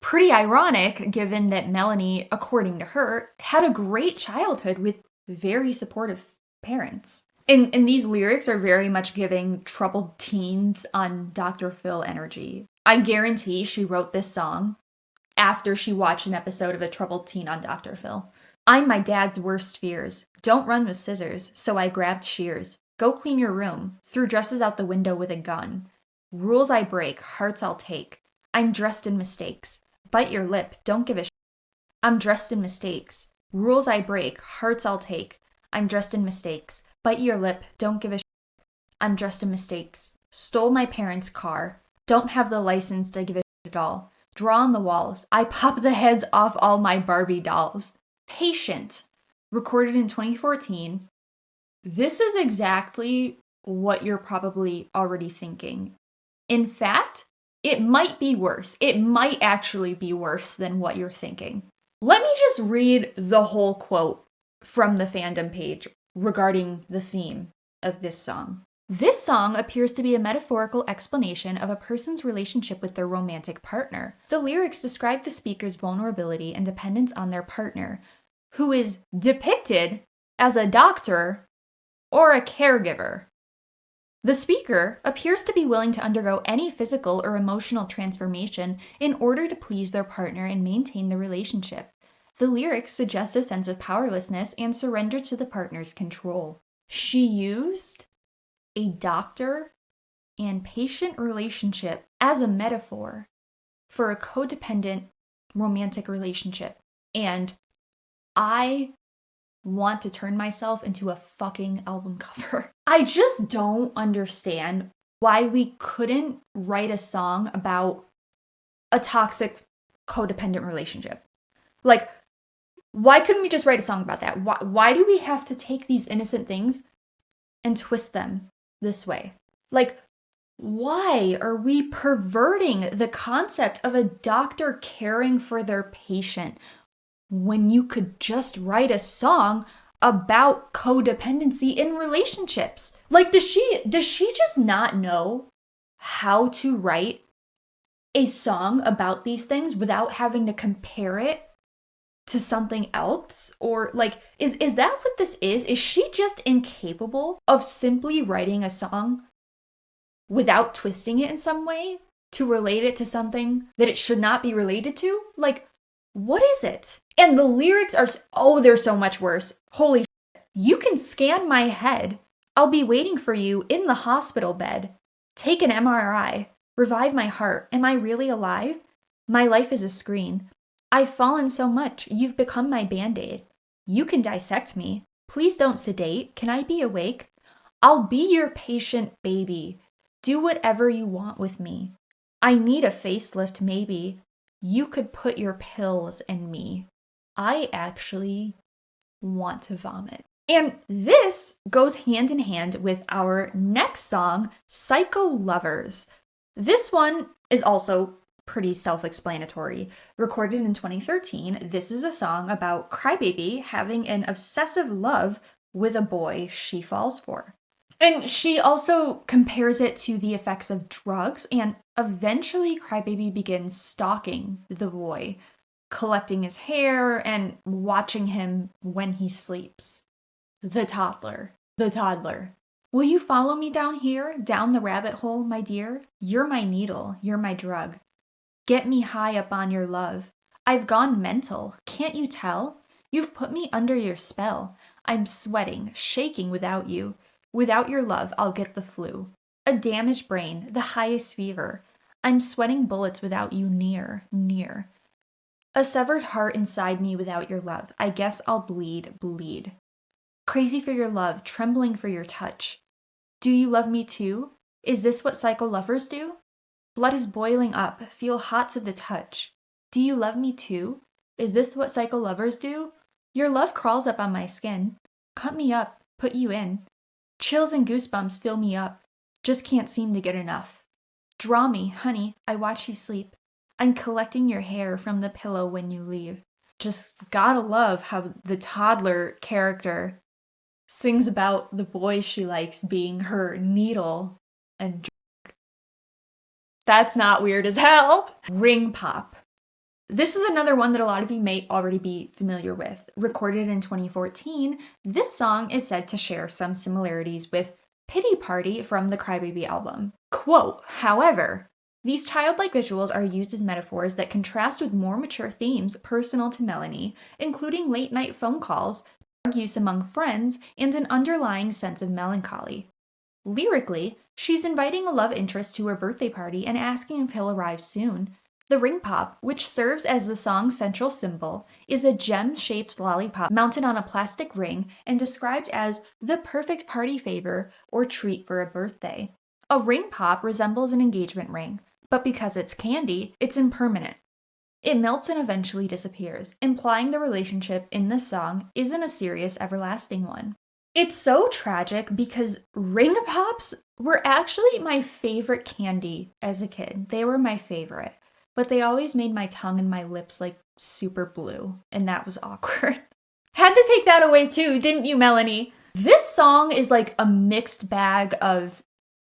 pretty ironic given that Melanie, according to her, had a great childhood with very supportive parents. And these lyrics are very much giving troubled teens on Dr. Phil energy. I guarantee she wrote this song after she watched an episode of A Troubled Teen on Dr. Phil. I'm my dad's worst fears. Don't run with scissors, so I grabbed shears. Go clean your room. Threw dresses out the window with a gun. Rules I break, hearts I'll take. I'm dressed in mistakes. Bite your lip, don't give a shit. I'm dressed in mistakes. Rules I break, hearts I'll take. I'm dressed in mistakes. Bite your lip, don't give a shit. I'm dressed in mistakes. Stole my parents' car. Don't have the license to give a shit at all. Draw on the walls. I pop the heads off all my Barbie dolls. Patient. Recorded in 2014. This is exactly what you're probably already thinking. In fact, it might be worse. It might actually be worse than what you're thinking. Let me just read the whole quote from the fandom page regarding the theme of this song. This song appears to be a metaphorical explanation of a person's relationship with their romantic partner. The lyrics describe the speaker's vulnerability and dependence on their partner, who is depicted as a doctor or a caregiver. The speaker appears to be willing to undergo any physical or emotional transformation in order to please their partner and maintain the relationship. The lyrics suggest a sense of powerlessness and surrender to the partner's control. She used a doctor and patient relationship as a metaphor for a codependent romantic relationship. And I want to turn myself into a fucking album cover. I just don't understand why we couldn't write a song about a toxic codependent relationship. Like, why couldn't we just write a song about that? Why do we have to take these innocent things and twist them this way? Like, why are we perverting the concept of a doctor caring for their patient when you could just write a song about codependency in relationships? Like, does she just not know how to write a song about these things without having to compare it to something else? Or like, is that what this is? Is she just incapable of simply writing a song without twisting it in some way to relate it to something that it should not be related to? Like, What is it? And the lyrics are, oh, they're so much worse. Holy shit. You can scan my head. I'll be waiting for you in the hospital bed. Take an MRI. Revive my heart. Am I really alive? My life is a screen. I've fallen so much. You've become my Band-Aid. You can dissect me. Please don't sedate. Can I be awake? I'll be your patient baby. Do whatever you want with me. I need a facelift, maybe. You could put your pills in me. I actually want to vomit. And this goes hand in hand with our next song, Psycho Lovers. This one is also pretty self-explanatory. Recorded in 2013, this is a song about CryBaby having an obsessive love with a boy she falls for. And she also compares it to the effects of drugs, and eventually CryBaby begins stalking the boy, collecting his hair and watching him when he sleeps. The toddler. Will you follow me down here, down the rabbit hole, my dear? You're my needle, you're my drug. Get me high up on your love. I've gone mental, can't you tell? You've put me under your spell. I'm sweating, shaking without you. Without your love, I'll get the flu. A damaged brain, the highest fever. I'm sweating bullets without you near. A severed heart inside me without your love. I guess I'll bleed. Crazy for your love, trembling for your touch. Do you love me too? Is this what psycho lovers do? Blood is boiling up, feel hot to the touch. Do you love me too? Is this what psycho lovers do? Your love crawls up on my skin. Cut me up, put you in. Chills and goosebumps fill me up. Just can't seem to get enough. Draw me, honey, I watch you sleep. I'm collecting your hair from the pillow when you leave. Just gotta love how the toddler character sings about the boy she likes being her needle and drug. That's not weird as hell. Ring pop. This is another one that a lot of you may already be familiar with. Recorded in 2014, this song is said to share some similarities with Pity Party from the CryBaby album. Quote, however, these childlike visuals are used as metaphors that contrast with more mature themes personal to Melanie, including late-night phone calls, drug use among friends, and an underlying sense of melancholy. Lyrically, she's inviting a love interest to her birthday party and asking if he'll arrive soon. The ring pop, which serves as the song's central symbol, is a gem-shaped lollipop mounted on a plastic ring and described as the perfect party favor or treat for a birthday. A ring pop resembles an engagement ring, but because it's candy, it's impermanent. It melts and eventually disappears, implying the relationship in this song isn't a serious, everlasting one. It's so tragic because ring pops were actually my favorite candy as a kid. They were my favorite. But they always made my tongue and my lips like super blue, and that was awkward. Had to take that away too, didn't you, Melanie? This song is like a mixed bag of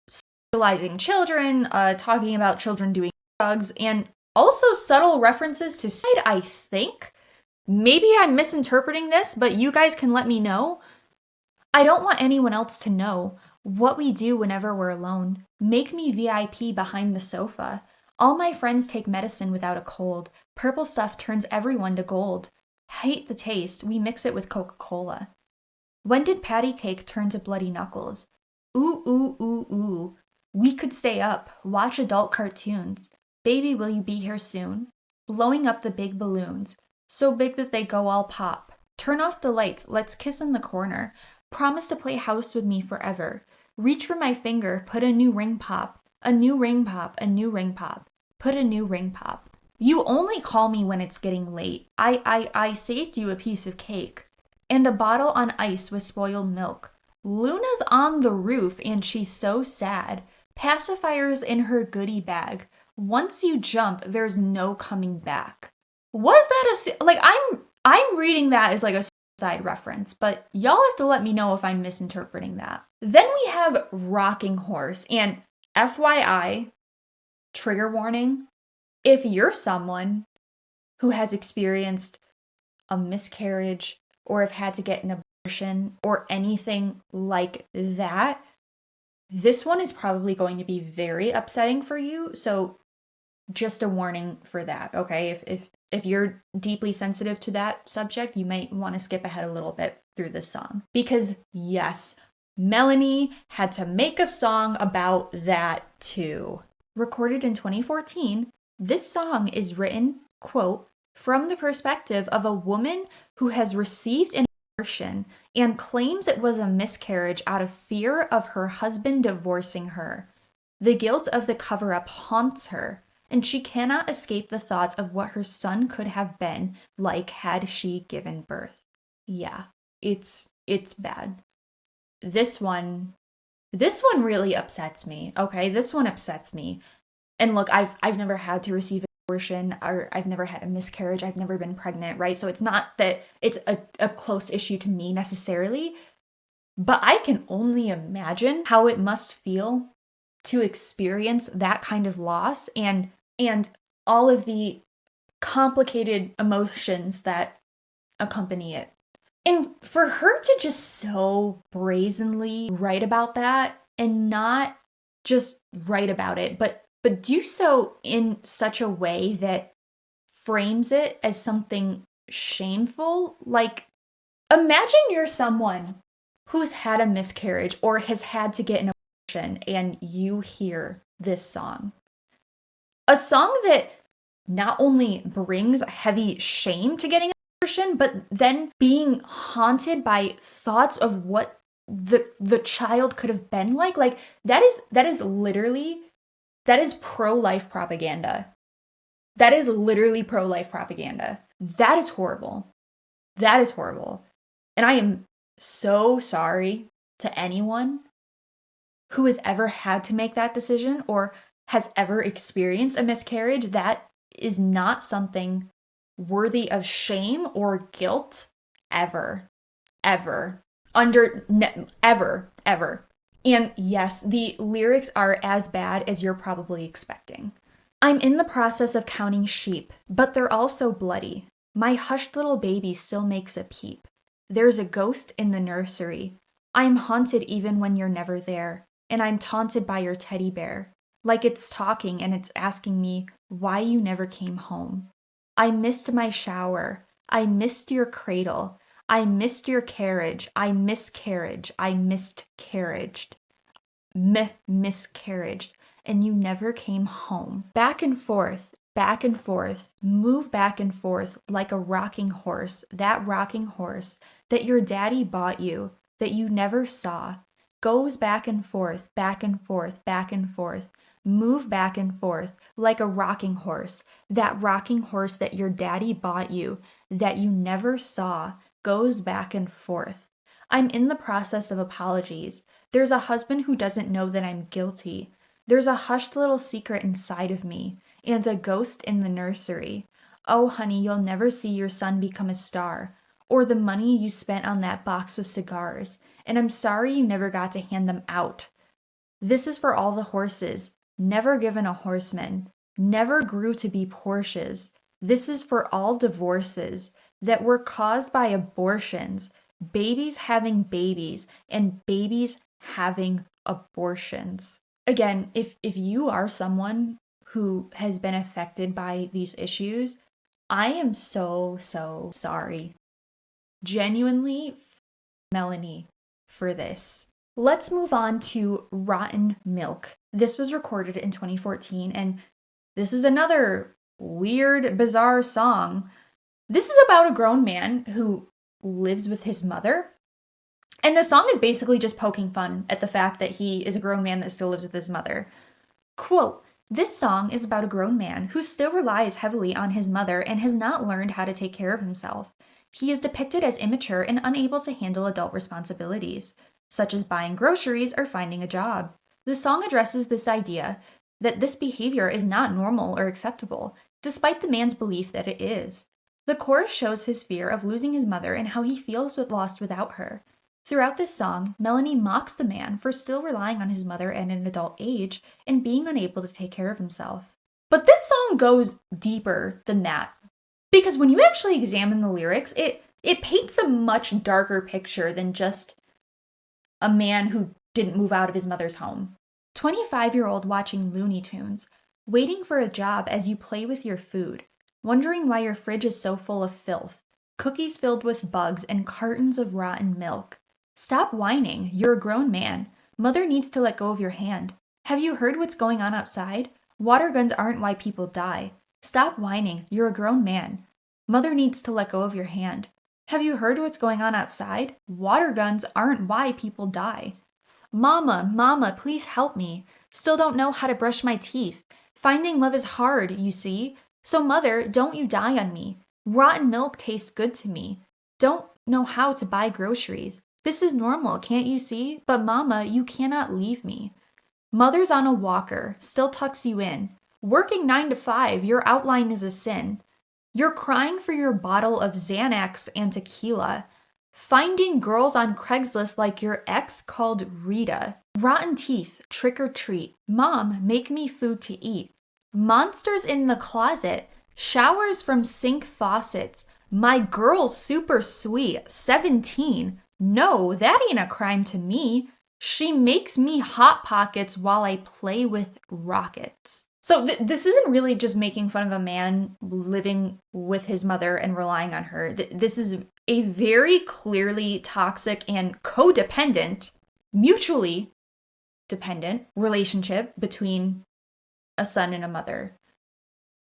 sexualizing children, talking about children doing drugs, and also subtle references to suicide, I think. Maybe I'm misinterpreting this, but you guys can let me know. I don't want anyone else to know what we do whenever we're alone. Make me VIP behind the sofa. All my friends take medicine without a cold. Purple stuff turns everyone to gold. Hate the taste, we mix it with Coca-Cola. When did patty cake turn to bloody knuckles? Ooh, ooh, ooh, ooh. We could stay up, watch adult cartoons. Baby, will you be here soon? Blowing up the big balloons, so big that they go all pop. Turn off the lights, let's kiss in the corner. Promise to play house with me forever. Reach for my finger, put a new ring pop. A new ring pop, a new ring pop. Put a new ring pop. You only call me when it's getting late. I saved you a piece of cake. And a bottle on ice with spoiled milk. Luna's on the roof and she's so sad. Pacifiers in her goodie bag. Once you jump, there's no coming back. Was that I'm reading that as like a suicide reference, but y'all have to let me know if I'm misinterpreting that. Then we have Rocking Horse, and FYI, trigger warning, if you're someone who has experienced a miscarriage or have had to get an abortion or anything like that, this one is probably going to be very upsetting for you. So just a warning for that, okay? If if you're deeply sensitive to that subject, you might want to skip ahead a little bit through this song. Because yes, Melanie had to make a song about that too. Recorded in 2014, this song is written, quote, from the perspective of a woman who has received an abortion and claims it was a miscarriage out of fear of her husband divorcing her. The guilt of the cover-up haunts her, and she cannot escape the thoughts of what her son could have been like had she given birth. Yeah, it's bad. This one really upsets me. Okay, this one upsets me. And look, I've never had to receive an abortion, or I've never had a miscarriage. I've never been pregnant, right? So it's not that it's a close issue to me necessarily, but I can only imagine how it must feel to experience that kind of loss and all of the complicated emotions that accompany it. And for her to just so brazenly write about that, and not just write about it, but do so in such a way that frames it as something shameful. Like, imagine you're someone who's had a miscarriage or has had to get an abortion, and you hear this song. A song that not only brings heavy shame to getting an abortion, but then being haunted by thoughts of what the child could have been like. Like, that is literally, that is pro-life propaganda. That is literally pro-life propaganda. That is horrible. That is horrible. And I am so sorry to anyone who has ever had to make that decision or has ever experienced a miscarriage. That is not something worthy of shame or guilt ever. Ever. Ever. And yes, the lyrics are as bad as you're probably expecting. I'm in the process of counting sheep, but they're all so bloody. My hushed little baby still makes a peep. There's a ghost in the nursery. I'm haunted even when you're never there, and I'm taunted by your teddy bear, like it's talking and it's asking me why you never came home. I missed my shower. I missed your cradle. I missed your carriage. I miscarriage. I miscarriaged. Miscarriaged. And you never came home. Back and forth, move back and forth like a rocking horse, that rocking horse that your daddy bought you, that you never saw, goes back and forth, back and forth, back and forth. Move back and forth like a rocking horse, that rocking horse that your daddy bought you, that you never saw, goes back and forth. I'm in the process of apologies. There's a husband who doesn't know that I'm guilty. There's a hushed little secret inside of me, and a ghost in the nursery. Oh, honey, you'll never see your son become a star, or the money you spent on that box of cigars, and I'm sorry you never got to hand them out. This is for all the horses, never given a horseman, never grew to be Porsches. This is for all divorces that were caused by abortions, babies having babies, and babies having abortions. Again, if you are someone who has been affected by these issues, I am so sorry. Genuinely, Melanie, for this. Let's move on to Rotten Milk. This was recorded in 2014, and this is another weird, bizarre song. This is about a grown man who lives with his mother. And the song is basically just poking fun at the fact that he is a grown man that still lives with his mother. Quote, this song is about a grown man who still relies heavily on his mother and has not learned how to take care of himself. He is depicted as immature and unable to handle adult responsibilities, such as buying groceries or finding a job. The song addresses this idea that this behavior is not normal or acceptable, despite the man's belief that it is. The chorus shows his fear of losing his mother and how he feels lost without her. Throughout this song, Melanie mocks the man for still relying on his mother at an adult age and being unable to take care of himself. But this song goes deeper than that, because when you actually examine the lyrics, it paints a much darker picture than just a man who didn't move out of his mother's home. 25-year-old watching Looney Tunes, waiting for a job as you play with your food, wondering why your fridge is so full of filth, cookies filled with bugs, and cartons of rotten milk. Stop whining, you're a grown man. Mother needs to let go of your hand. Have you heard what's going on outside? Water guns aren't why people die. Stop whining, you're a grown man. Mother needs to let go of your hand. Have you heard what's going on outside? Water guns aren't why people die. Mama, please help me. Still don't know how to brush my teeth. Finding love is hard, you see. So mother, don't you die on me. Rotten milk tastes good to me. Don't know how to buy groceries. This is normal, can't you see? But mama, you cannot leave me. Mother's on a walker, still tucks you in. Working 9 to 5, your outline is a sin. You're crying for your bottle of Xanax and tequila. Finding girls on Craigslist like your ex called Rita. Rotten teeth, trick or treat. Mom, make me food to eat. Monsters in the closet. Showers from sink faucets. My girl's super sweet. 17. No, that ain't a crime to me. She makes me Hot Pockets while I play with rockets. So this isn't really just making fun of a man living with his mother and relying on her. This is a very clearly toxic and codependent, mutually dependent relationship between a son and a mother.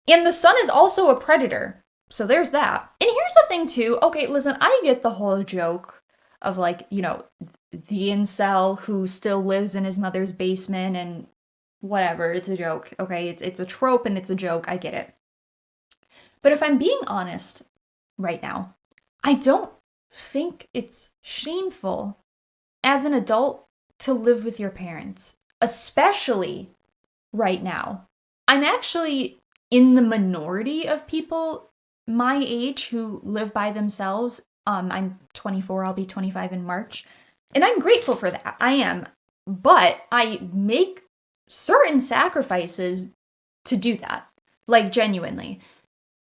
And the son is also a predator. So there's that. And here's the thing too. Okay, listen, I get the whole joke of like, you know, the incel who still lives in his mother's basement and whatever. It's a joke. Okay, it's a trope and it's a joke. I get it. But if I'm being honest right now, I don't think it's shameful as an adult to live with your parents, especially right now. I'm actually in the minority of people my age who live by themselves. I'm 24, I'll be 25 in March, and I'm grateful for that. I am, but I make certain sacrifices to do that, like genuinely.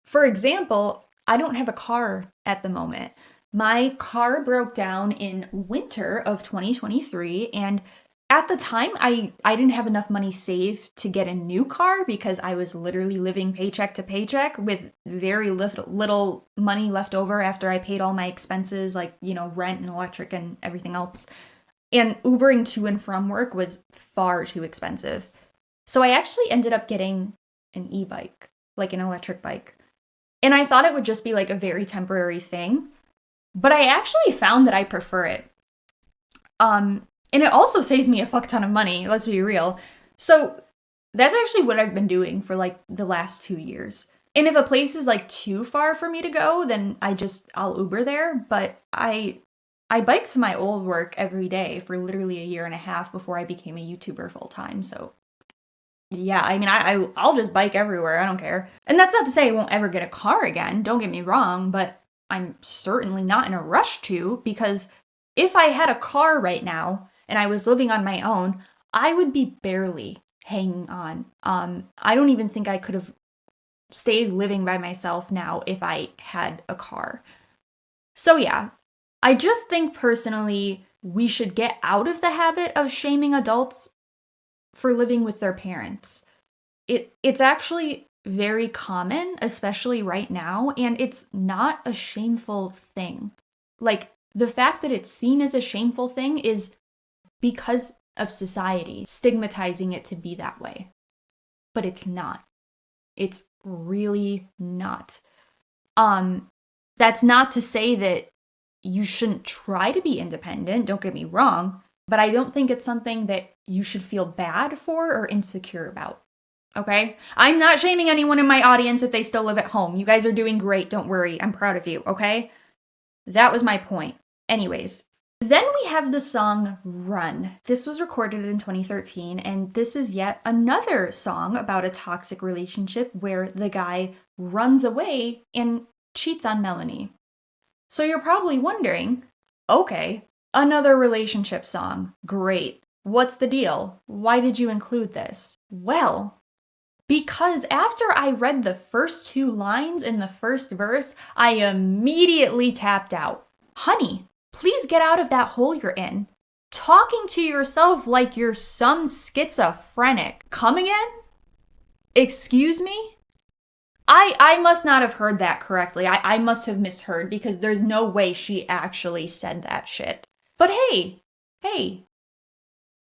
For example, I don't have a car at the moment. My car broke down in winter of 2023, and at the time, I didn't have enough money saved to get a new car because I was literally living paycheck to paycheck with very little money left over after I paid all my expenses, like, you know, rent and electric and everything else. And Ubering to and from work was far too expensive. So I actually ended up getting an e-bike, like an electric bike. And I thought it would just be like a very temporary thing, but I actually found that I prefer it. And it also saves me a fuck ton of money, let's be real. So that's actually what I've been doing for like the last 2 years. And if a place is like too far for me to go, then I'll Uber there. But I biked to my old work every day for literally a year and a half before I became a YouTuber full time. So yeah, I mean, I'll just bike everywhere. I don't care. And that's not to say I won't ever get a car again. Don't get me wrong, but I'm certainly not in a rush to, because if I had a car right now and I was living on my own, I would be barely hanging on. I don't even think I could have stayed living by myself now if I had a car. So yeah, I just think personally we should get out of the habit of shaming adults for living with their parents. It's actually very common, especially right now, and it's not a shameful thing. Like, the fact that it's seen as a shameful thing is because of society stigmatizing it to be that way. But it's not. It's really not. That's not to say that you shouldn't try to be independent, don't get me wrong, but I don't think it's something that you should feel bad for or insecure about. Okay? I'm not shaming anyone in my audience if they still live at home. You guys are doing great, don't worry. I'm proud of you, okay? That was my point. Anyways, then we have the song Run. This was recorded in 2013, and this is yet another song about a toxic relationship where the guy runs away and cheats on Melanie. So you're probably wondering, okay, another relationship song. Great. What's the deal? Why did you include this? Well, because after I read the first 2 lines in the first verse, I immediately tapped out. Honey, please get out of that hole you're in. Talking to yourself like you're some schizophrenic. Come again? Excuse me? I must not have heard that correctly. I must have misheard because there's no way she actually said that shit. But hey,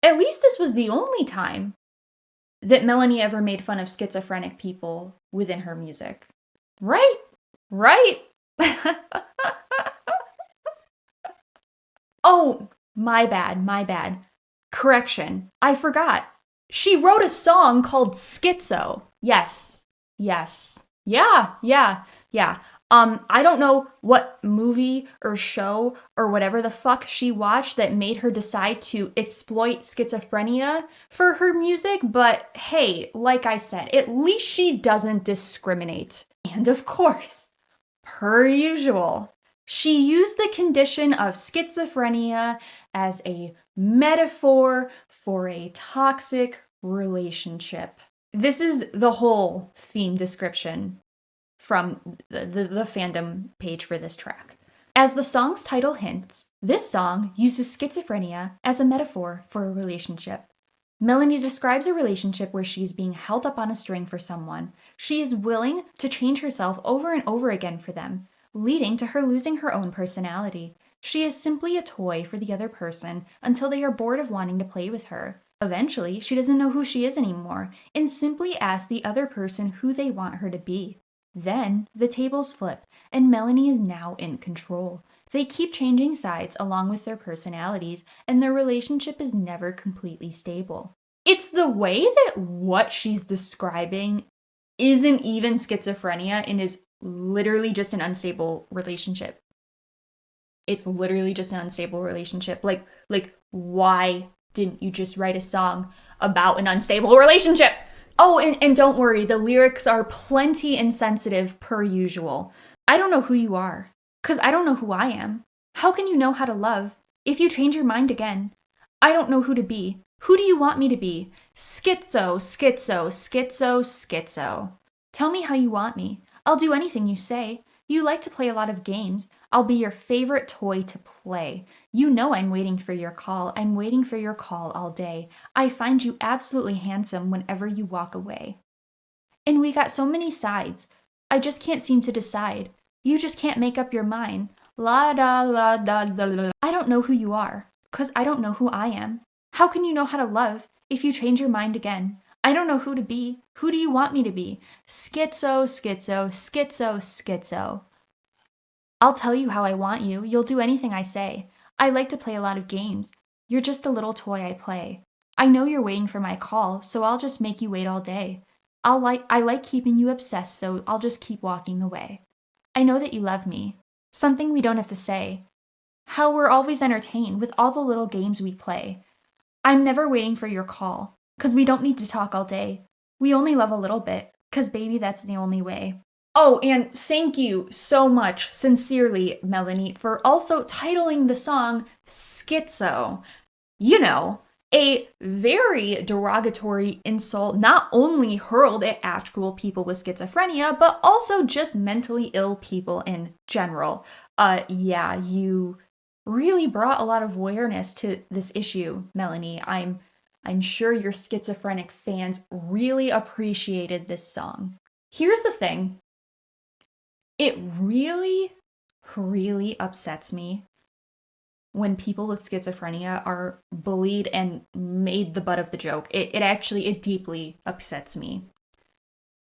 at least this was the only time that Melanie ever made fun of schizophrenic people within her music. Right? Right? Oh, my bad. Correction, I forgot. She wrote a song called Schizo. Yes. Yeah. I don't know what movie or show or whatever the fuck she watched that made her decide to exploit schizophrenia for her music, but hey, like I said, at least she doesn't discriminate. And of course, per usual, she used the condition of schizophrenia as a metaphor for a toxic relationship. This is the whole theme description from the fandom page for this track. As the song's title hints, this song uses schizophrenia as a metaphor for a relationship. Melanie describes a relationship where she is being held up on a string for someone. She is willing to change herself over and over again for them, leading to her losing her own personality. She is simply a toy for the other person until they are bored of wanting to play with her. Eventually, she doesn't know who she is anymore and simply asks the other person who they want her to be. Then, the tables flip, and Melanie is now in control. They keep changing sides along with their personalities, and their relationship is never completely stable. It's the way that what she's describing isn't even schizophrenia and is literally just an unstable relationship. It's literally just an unstable relationship. Like, why didn't you just write a song about an unstable relationship? Oh, and don't worry, the lyrics are plenty insensitive per usual. I don't know who you are, 'cause I don't know who I am. How can you know how to love if you change your mind again? I don't know who to be. Who do you want me to be? Schizo. Tell me how you want me. I'll do anything you say. You like to play a lot of games. I'll be your favorite toy to play. You know I'm waiting for your call. I'm waiting for your call all day. I find you absolutely handsome whenever you walk away. And we got so many sides. I just can't seem to decide. You just can't make up your mind. La da la da da la. I don't know who you are, 'cause I don't know who I am. How can you know how to love if you change your mind again? I don't know who to be. Who do you want me to be? Schizo. I'll tell you how I want you. You'll do anything I say. I like to play a lot of games. You're just a little toy I play. I know you're waiting for my call, so I'll just make you wait all day. I like keeping you obsessed, so I'll just keep walking away. I know that you love me. Something we don't have to say. How we're always entertained with all the little games we play. I'm never waiting for your call, 'cause we don't need to talk all day. We only love a little bit, 'cause baby, that's the only way. Oh, and thank you so much, sincerely, Melanie, for also titling the song Schizo. You know, a very derogatory insult not only hurled at actual people with schizophrenia, but also just mentally ill people in general. Yeah, you really brought a lot of awareness to this issue, Melanie. I'm sure your schizophrenic fans really appreciated this song. Here's the thing. It really upsets me when people with schizophrenia are bullied and made the butt of the joke. It deeply upsets me.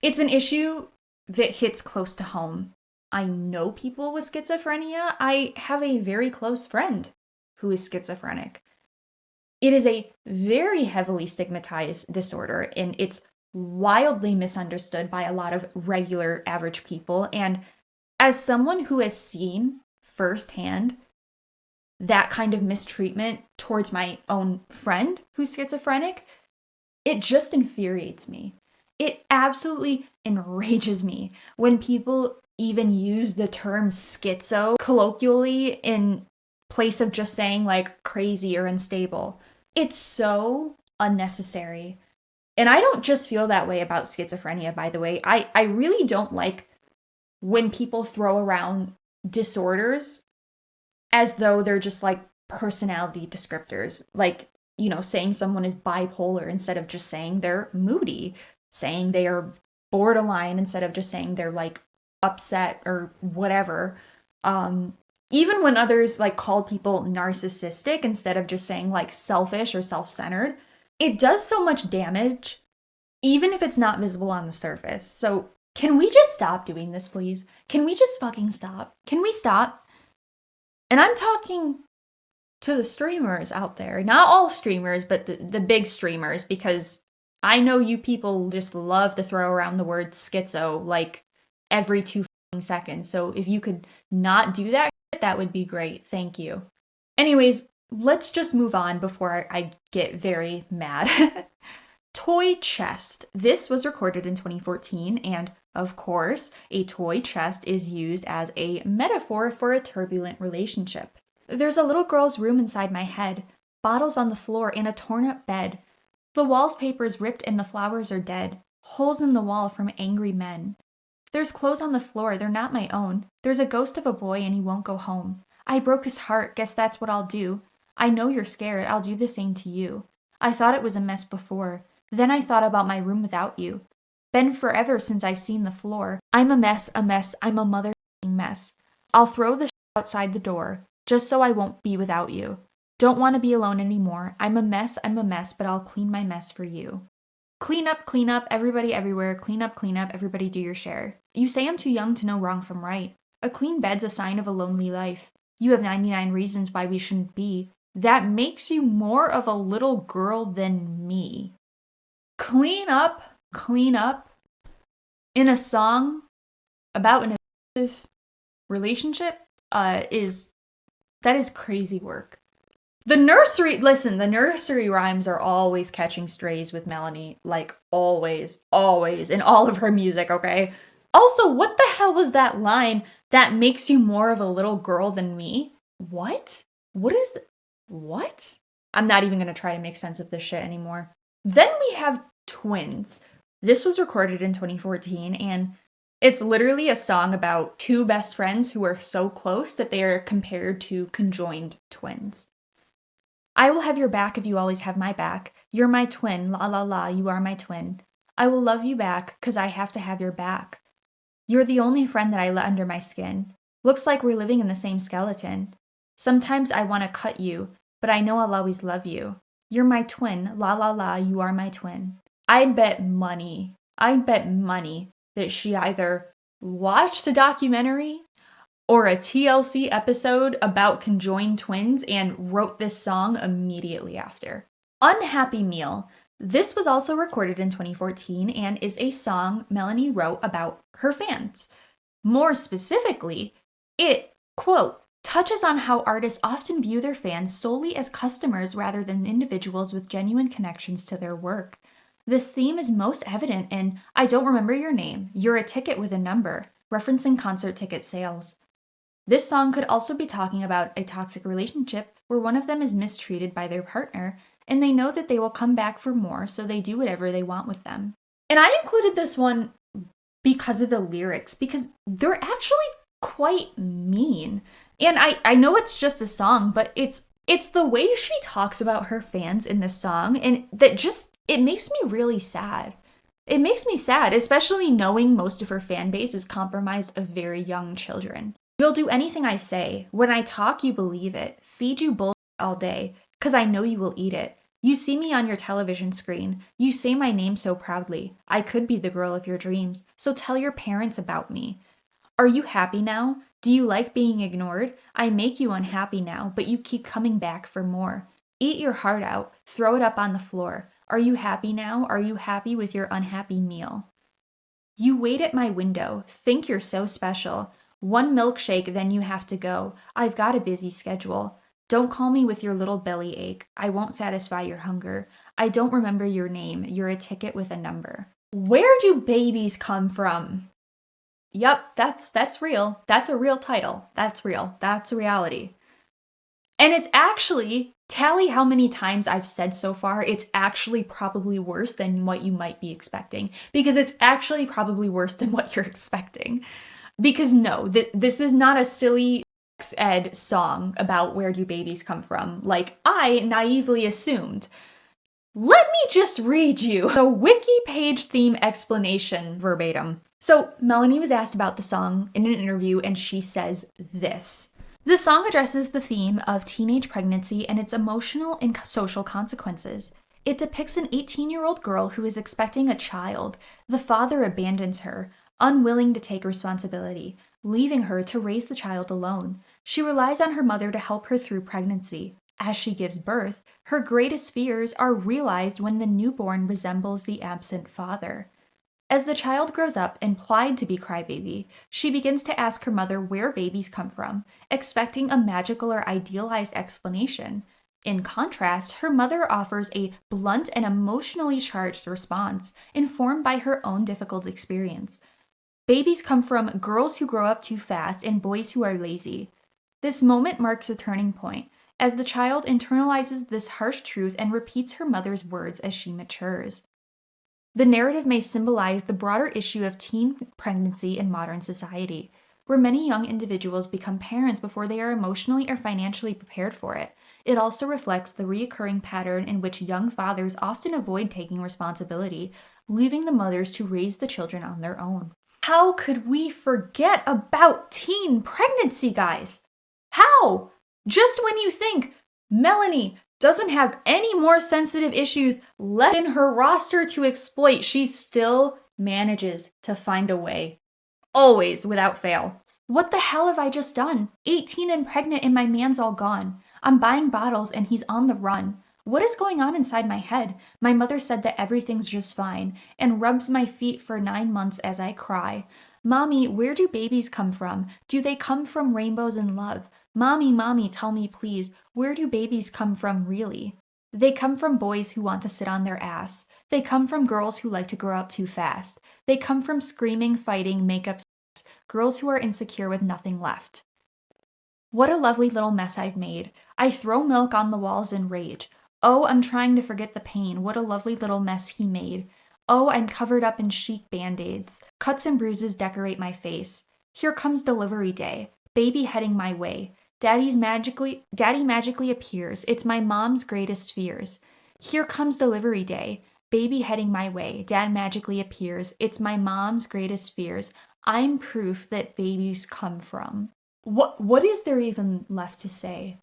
It's an issue that hits close to home. I know people with schizophrenia. I have a very close friend who is schizophrenic. It is a very heavily stigmatized disorder, and it's wildly misunderstood by a lot of regular average people. And as someone who has seen firsthand that kind of mistreatment towards my own friend who's schizophrenic, it just infuriates me. It absolutely enrages me when people even use the term schizo colloquially in place of just saying like crazy or unstable. It's so unnecessary. And I don't just feel that way about schizophrenia, by the way. I really don't like when people throw around disorders as though they're just like personality descriptors. Like, you know, saying someone is bipolar instead of just saying they're moody, saying they are borderline instead of just saying they're like upset or whatever. Even when others like call people narcissistic instead of just saying like selfish or self-centered, it does so much damage, even if it's not visible on the surface. So can we just stop doing this, please? Can we just fucking stop? Can we stop? And I'm talking to the streamers out there, not all streamers, but the big streamers, because I know you people just love to throw around the word schizo like every 2 seconds. So if you could not do that, that would be great. Thank you. Anyways, let's just move on before I get very mad. Toy chest. This was recorded in 2014, and of course, a toy chest is used as a metaphor for a turbulent relationship. There's a little girl's room inside my head, bottles on the floor and a torn up bed. The wallpaper's ripped and the flowers are dead, holes in the wall from angry men. There's clothes on the floor, they're not my own. There's a ghost of a boy and he won't go home. I broke his heart, guess that's what I'll do. I know you're scared, I'll do the same to you. I thought it was a mess before. Then I thought about my room without you. Been forever since I've seen the floor. I'm a mess, I'm a mother mess. I'll throw the outside the door, just so I won't be without you. Don't want to be alone anymore. I'm a mess, but I'll clean my mess for you. Clean up, everybody everywhere. Clean up, everybody do your share. You say I'm too young to know wrong from right. A clean bed's a sign of a lonely life. You have 99 reasons why we shouldn't be. That makes you more of a little girl than me. Clean up in a song about an abusive relationship is crazy work. The nursery rhymes are always catching strays with Melanie, like always, in all of her music, okay? Also, what the hell was that line, that makes you more of a little girl than me? What? What? I'm not even gonna try to make sense of this shit anymore. Then we have Twins. This was recorded in 2014, and it's literally a song about two best friends who are so close that they are compared to conjoined twins. I will have your back if you always have my back. You're my twin, la la la, you are my twin. I will love you back, 'cause I have to have your back. You're the only friend that I let under my skin. Looks like we're living in the same skeleton. Sometimes I want to cut you, but I know I'll always love you. You're my twin, la la la, you are my twin. I'd bet money that she either watched a documentary or a TLC episode about conjoined twins and wrote this song immediately after. Unhappy Meal. This was also recorded in 2014 and is a song Melanie wrote about her fans. More specifically, it, quote, touches on how artists often view their fans solely as customers rather than individuals with genuine connections to their work. This theme is most evident in I Don't Remember Your Name, You're a Ticket with a Number, referencing concert ticket sales. This song could also be talking about a toxic relationship where one of them is mistreated by their partner, and they know that they will come back for more, so they do whatever they want with them. And I included this one because of the lyrics, because they're actually quite mean. And I know it's just a song, but it's the way she talks about her fans in this song, and that just, it makes me really sad. It makes me sad, especially knowing most of her fan base is compromised of very young children. You'll do anything I say. When I talk, you believe it. Feed you bullshit all day, 'cause I know you will eat it. You see me on your television screen. You say my name so proudly. I could be the girl of your dreams, so tell your parents about me. Are you happy now? Do you like being ignored? I make you unhappy now, but you keep coming back for more. Eat your heart out. Throw it up on the floor. Are you happy now? Are you happy with your unhappy meal? You wait at my window. Think you're so special. One milkshake, then you have to go. I've got a busy schedule. Don't call me with your little belly ache. I won't satisfy your hunger. I don't remember your name. You're a ticket with a number. Where do babies come from? Yep, that's real. That's a real title. That's real. That's a reality. And it's actually, tally how many times I've said so far, it's actually probably worse than what you might be expecting. Because it's actually probably worse than what you're expecting. Because no, this is not a silly sex ed song about where do babies come from, like I naively assumed. Let me just read you the wiki page theme explanation verbatim. So, Melanie was asked about the song in an interview, and she says this. The song addresses the theme of teenage pregnancy and its emotional and social consequences. It depicts an 18-year-old girl who is expecting a child. The father abandons her, unwilling to take responsibility, leaving her to raise the child alone. She relies on her mother to help her through pregnancy. As she gives birth, her greatest fears are realized when the newborn resembles the absent father. As the child grows up, implied to be CryBaby, she begins to ask her mother where babies come from, expecting a magical or idealized explanation. In contrast, her mother offers a blunt and emotionally charged response, informed by her own difficult experience. Babies come from girls who grow up too fast and boys who are lazy. This moment marks a turning point, as the child internalizes this harsh truth and repeats her mother's words as she matures. The narrative may symbolize the broader issue of teen pregnancy in modern society, where many young individuals become parents before they are emotionally or financially prepared for it. It also reflects the recurring pattern in which young fathers often avoid taking responsibility, leaving the mothers to raise the children on their own. How could we forget about teen pregnancy, guys? How? Just when you think Melanie doesn't have any more sensitive issues left in her roster to exploit, she still manages to find a way. Always, without fail. What the hell have I just done? 18 and pregnant and my man's all gone. I'm buying bottles and he's on the run. What is going on inside my head? My mother said that everything's just fine and rubs my feet for 9 months as I cry. Mommy, where do babies come from? Do they come from rainbows and love? Mommy, tell me please, where do babies come from really? They come from boys who want to sit on their ass. They come from girls who like to grow up too fast. They come from screaming, fighting, makeup sex, girls who are insecure with nothing left. What a lovely little mess I've made. I throw milk on the walls in rage. Oh, I'm trying to forget the pain. What a lovely little mess he made. Oh, I'm covered up in chic band-aids. Cuts and bruises decorate my face. Here comes delivery day. Baby heading my way. Daddy magically appears. It's my mom's greatest fears. Here comes delivery day. Baby heading my way. Dad magically appears. It's my mom's greatest fears. I'm proof that babies come from. What is there even left to say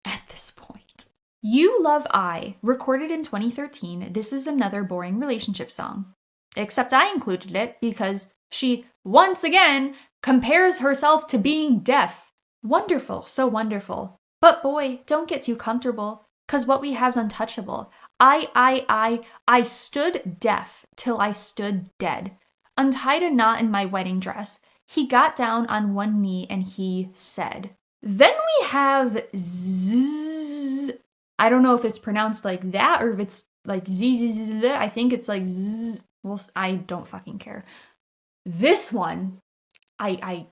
at this point? You Love I, recorded in 2013, this is another boring relationship song. Except I included it because she, once again, compares herself to being deaf. Wonderful, so wonderful. But boy, don't get too comfortable, 'cause what we have's untouchable. I stood deaf till I stood dead. Untied a knot in my wedding dress. He got down on one knee and he said. Then we have zzz. I don't know if it's pronounced like that or if it's like zzz. I think it's like zzz. Well, I don't fucking care. This one, I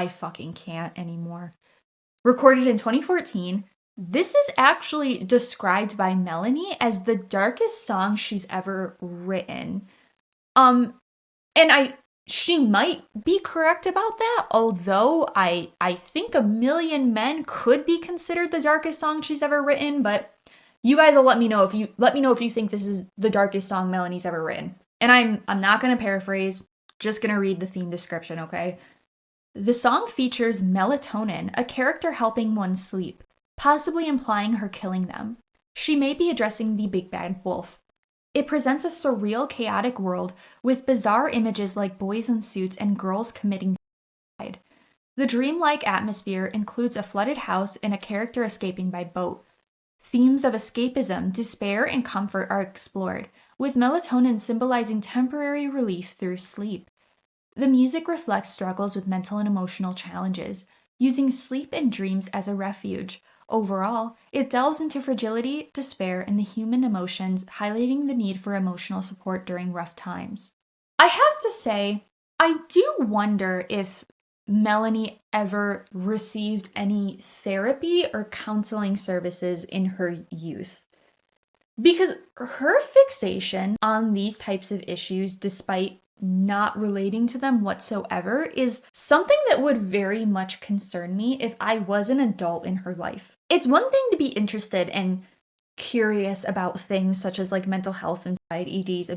fucking can't anymore. Recorded in 2014, this is actually described by Melanie as the darkest song she's ever written. And she might be correct about that, although I think A Million Men could be considered the darkest song she's ever written, but you guys will let me know if you think this is the darkest song Melanie's ever written. And I'm not going to paraphrase, just going to read the theme description, okay? The song features melatonin, a character helping one sleep, possibly implying her killing them. She may be addressing the big bad wolf. It presents a surreal, chaotic world with bizarre images like boys in suits and girls committing suicide. The dreamlike atmosphere includes a flooded house and a character escaping by boat. Themes of escapism, despair, and comfort are explored, with melatonin symbolizing temporary relief through sleep. The music reflects struggles with mental and emotional challenges, using sleep and dreams as a refuge. Overall, it delves into fragility, despair, and the human emotions, highlighting the need for emotional support during rough times. I have to say, I do wonder if Melanie ever received any therapy or counseling services in her youth. Because her fixation on these types of issues, despite not relating to them whatsoever, is something that would very much concern me if I was an adult in her life. It's one thing to be interested in curious about things such as like mental health and EDs,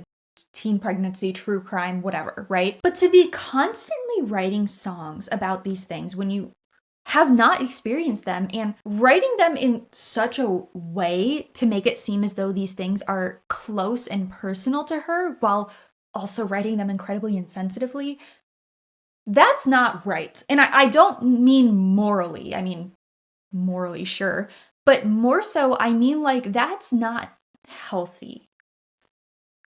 teen pregnancy, true crime, whatever, right? But to be constantly writing songs about these things when you have not experienced them and writing them in such a way to make it seem as though these things are close and personal to her while also writing them incredibly insensitively, that's not right. And I don't mean morally. I mean, morally, sure. But more so, I mean like that's not healthy.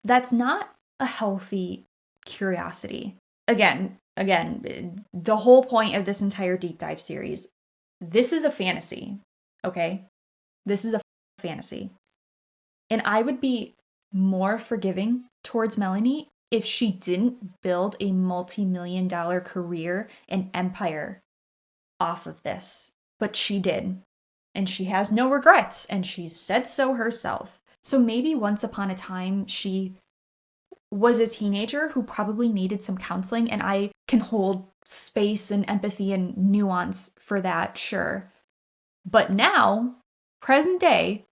That's not a healthy curiosity. Again, the whole point of this entire deep dive series, this is a fantasy, okay? This is a fantasy. And I would be more forgiving towards Melanie if she didn't build a multi-million-dollar career and empire off of this. But she did. And she has no regrets, and she's said so herself. So maybe once upon a time, she was a teenager who probably needed some counseling, and I can hold space and empathy and nuance for that, sure. But now, present day,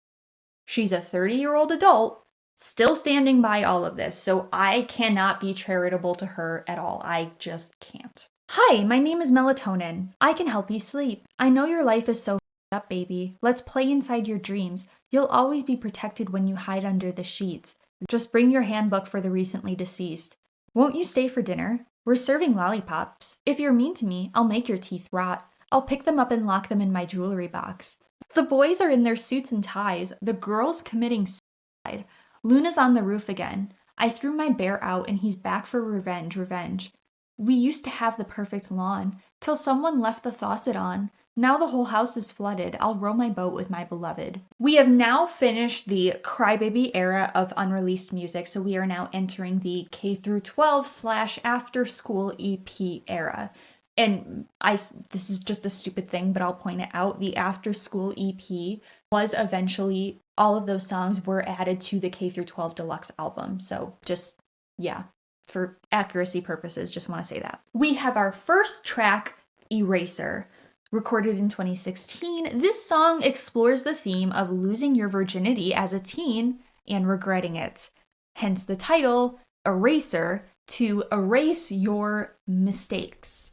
she's a 30-year-old adult, still standing by all of this, so I cannot be charitable to her at all. I just can't. Hi, my name is Melatonin. I can help you sleep. I know your life is so up, baby. Let's play inside your dreams. You'll always be protected when you hide under the sheets. Just bring your handbook for the recently deceased. Won't you stay for dinner? We're serving lollipops. If you're mean to me, I'll make your teeth rot. I'll pick them up and lock them in my jewelry box. The boys are in their suits and ties. The girls committing suicide. Luna's on the roof again. I threw my bear out and he's back for revenge. We used to have the perfect lawn, till someone left the faucet on. Now the whole house is flooded. I'll row my boat with my beloved. We have now finished the CryBaby era of unreleased music, so we are now entering the K-12 / after school EP era. And this is just a stupid thing, but I'll point it out. The after school EP was eventually, all of those songs were added to the K-12 deluxe album. So just, yeah, for accuracy purposes, just want to say that. We have our first track, Eraser. Recorded in 2016, this song explores the theme of losing your virginity as a teen and regretting it. Hence the title, Eraser, to erase your mistakes.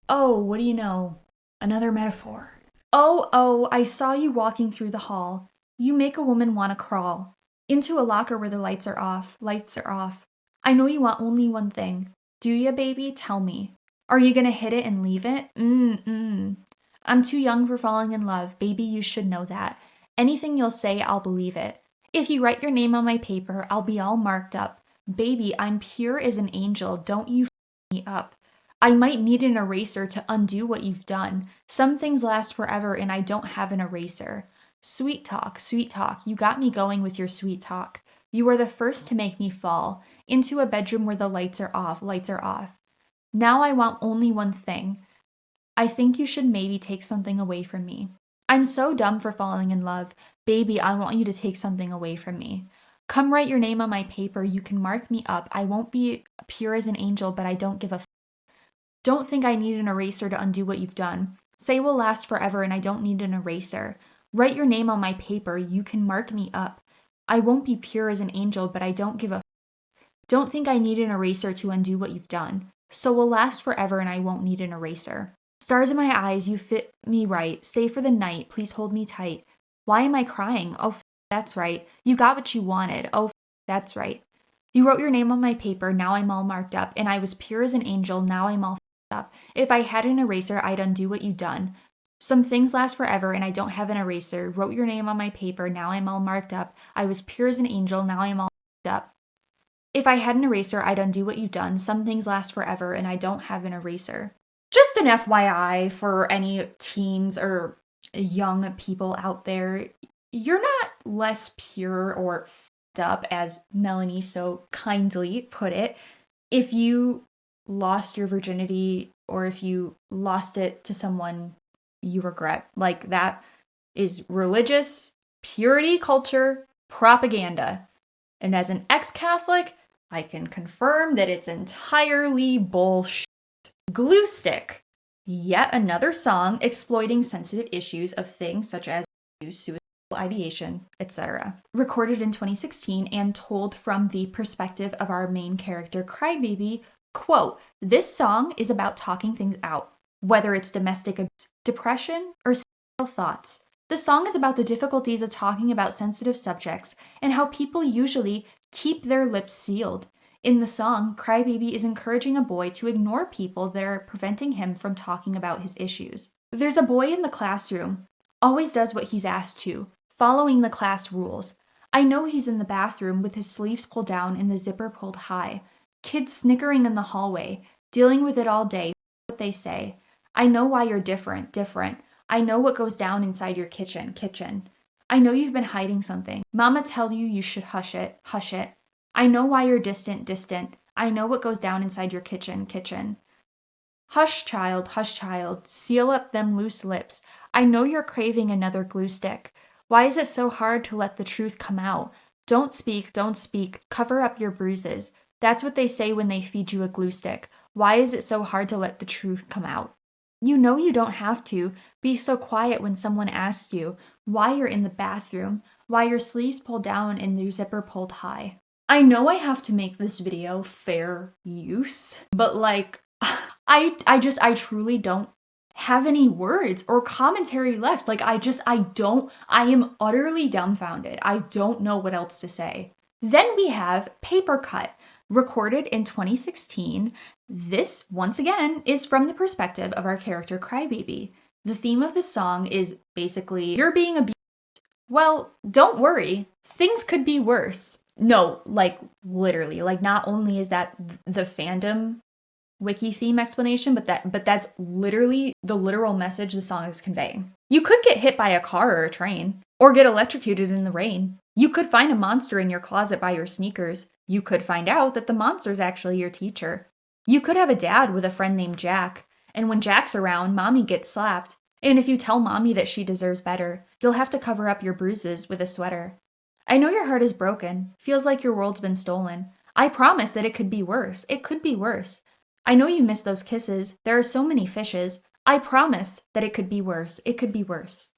Oh, what do you know? Another metaphor. Oh, I saw you walking through the hall. You make a woman want to crawl into a locker where the lights are off. I know you want only one thing. Do ya, baby? Tell me. Are you gonna hit it and leave it? I'm too young for falling in love. Baby, you should know that. Anything you'll say, I'll believe it. If you write your name on my paper, I'll be all marked up. Baby, I'm pure as an angel. Don't you f me up. I might need an eraser to undo what you've done. Some things last forever and I don't have an eraser. Sweet talk, you got me going with your sweet talk. You were the first to make me fall into a bedroom where the lights are off. Now I want only one thing. I think you should maybe take something away from me. I'm so dumb for falling in love. Baby, I want you to take something away from me. Come write your name on my paper. You can mark me up. I won't be pure as an angel, but I don't give a f. Don't think I need an eraser to undo what you've done. Say we'll last forever and I don't need an eraser. Write your name on my paper. You can mark me up. I won't be pure as an angel, but I don't give a f. Don't think I need an eraser to undo what you've done. So we'll last forever and I won't need an eraser. Stars in my eyes, you fit me right. Stay for the night, please hold me tight. Why am I crying? Oh, that's right. You got what you wanted. Oh, that's right. You wrote your name on my paper, now I'm all marked up. And I was pure as an angel, now I'm all up. If I had an eraser, I'd undo what you've done. Some things last forever and I don't have an eraser. Wrote your name on my paper, now I'm all marked up. I was pure as an angel, now I'm all up. If I had an eraser, I'd undo what you've done. Some things last forever, and I don't have an eraser. Just an FYI for any teens or young people out there, you're not less pure or f***ed up, as Melanie so kindly put it, if you lost your virginity or if you lost it to someone you regret. Like, that is religious, purity culture, propaganda. And as an ex-Catholic, I can confirm that it's entirely bullshit. Glue Stick, yet another song exploiting sensitive issues of things such as abuse, suicide, ideation, etc. Recorded in 2016 and told from the perspective of our main character, CryBaby, quote, "This song is about talking things out, whether it's domestic abuse, depression, or suicidal thoughts. The song is about the difficulties of talking about sensitive subjects and how people usually keep their lips sealed. In the song, CryBaby is encouraging a boy to ignore people that are preventing him from talking about his issues. There's a boy in the classroom, always does what he's asked to, following the class rules. I know he's in the bathroom with his sleeves pulled down and the zipper pulled high. Kids snickering in the hallway, dealing with it all day, what they say. I know why you're different. I know what goes down inside your kitchen. I know you've been hiding something. Mama tell you should hush it. I know why you're distant. I know what goes down inside your kitchen. Hush, child, seal up them loose lips. I know you're craving another glue stick. Why is it so hard to let the truth come out? Don't speak, cover up your bruises. That's what they say when they feed you a glue stick. Why is it so hard to let the truth come out? You know you don't have to be so quiet when someone asks you why you're in the bathroom, why your sleeves pulled down and your zipper pulled high." I know I have to make this video fair use, but like, I truly don't have any words or commentary left. Like, I am utterly dumbfounded. I don't know what else to say. Then we have Paper Cut, recorded in 2016. This, once again, is from the perspective of our character CryBaby. The theme of the song is basically, you're being abused. Well, don't worry, things could be worse. No, like, literally, like, not only is that the fandom wiki theme explanation, but that's literally the literal message the song is conveying. You could get hit by a car or a train, or get electrocuted in the rain. You could find a monster in your closet by your sneakers. You could find out that the monster's actually your teacher. You could have a dad with a friend named Jack, and when Jack's around, mommy gets slapped. And if you tell mommy that she deserves better, you'll have to cover up your bruises with a sweater. I know your heart is broken, feels like your world's been stolen. I promise that it could be worse. It could be worse. I know you miss those kisses. There are so many fishes. I promise that it could be worse. It could be worse.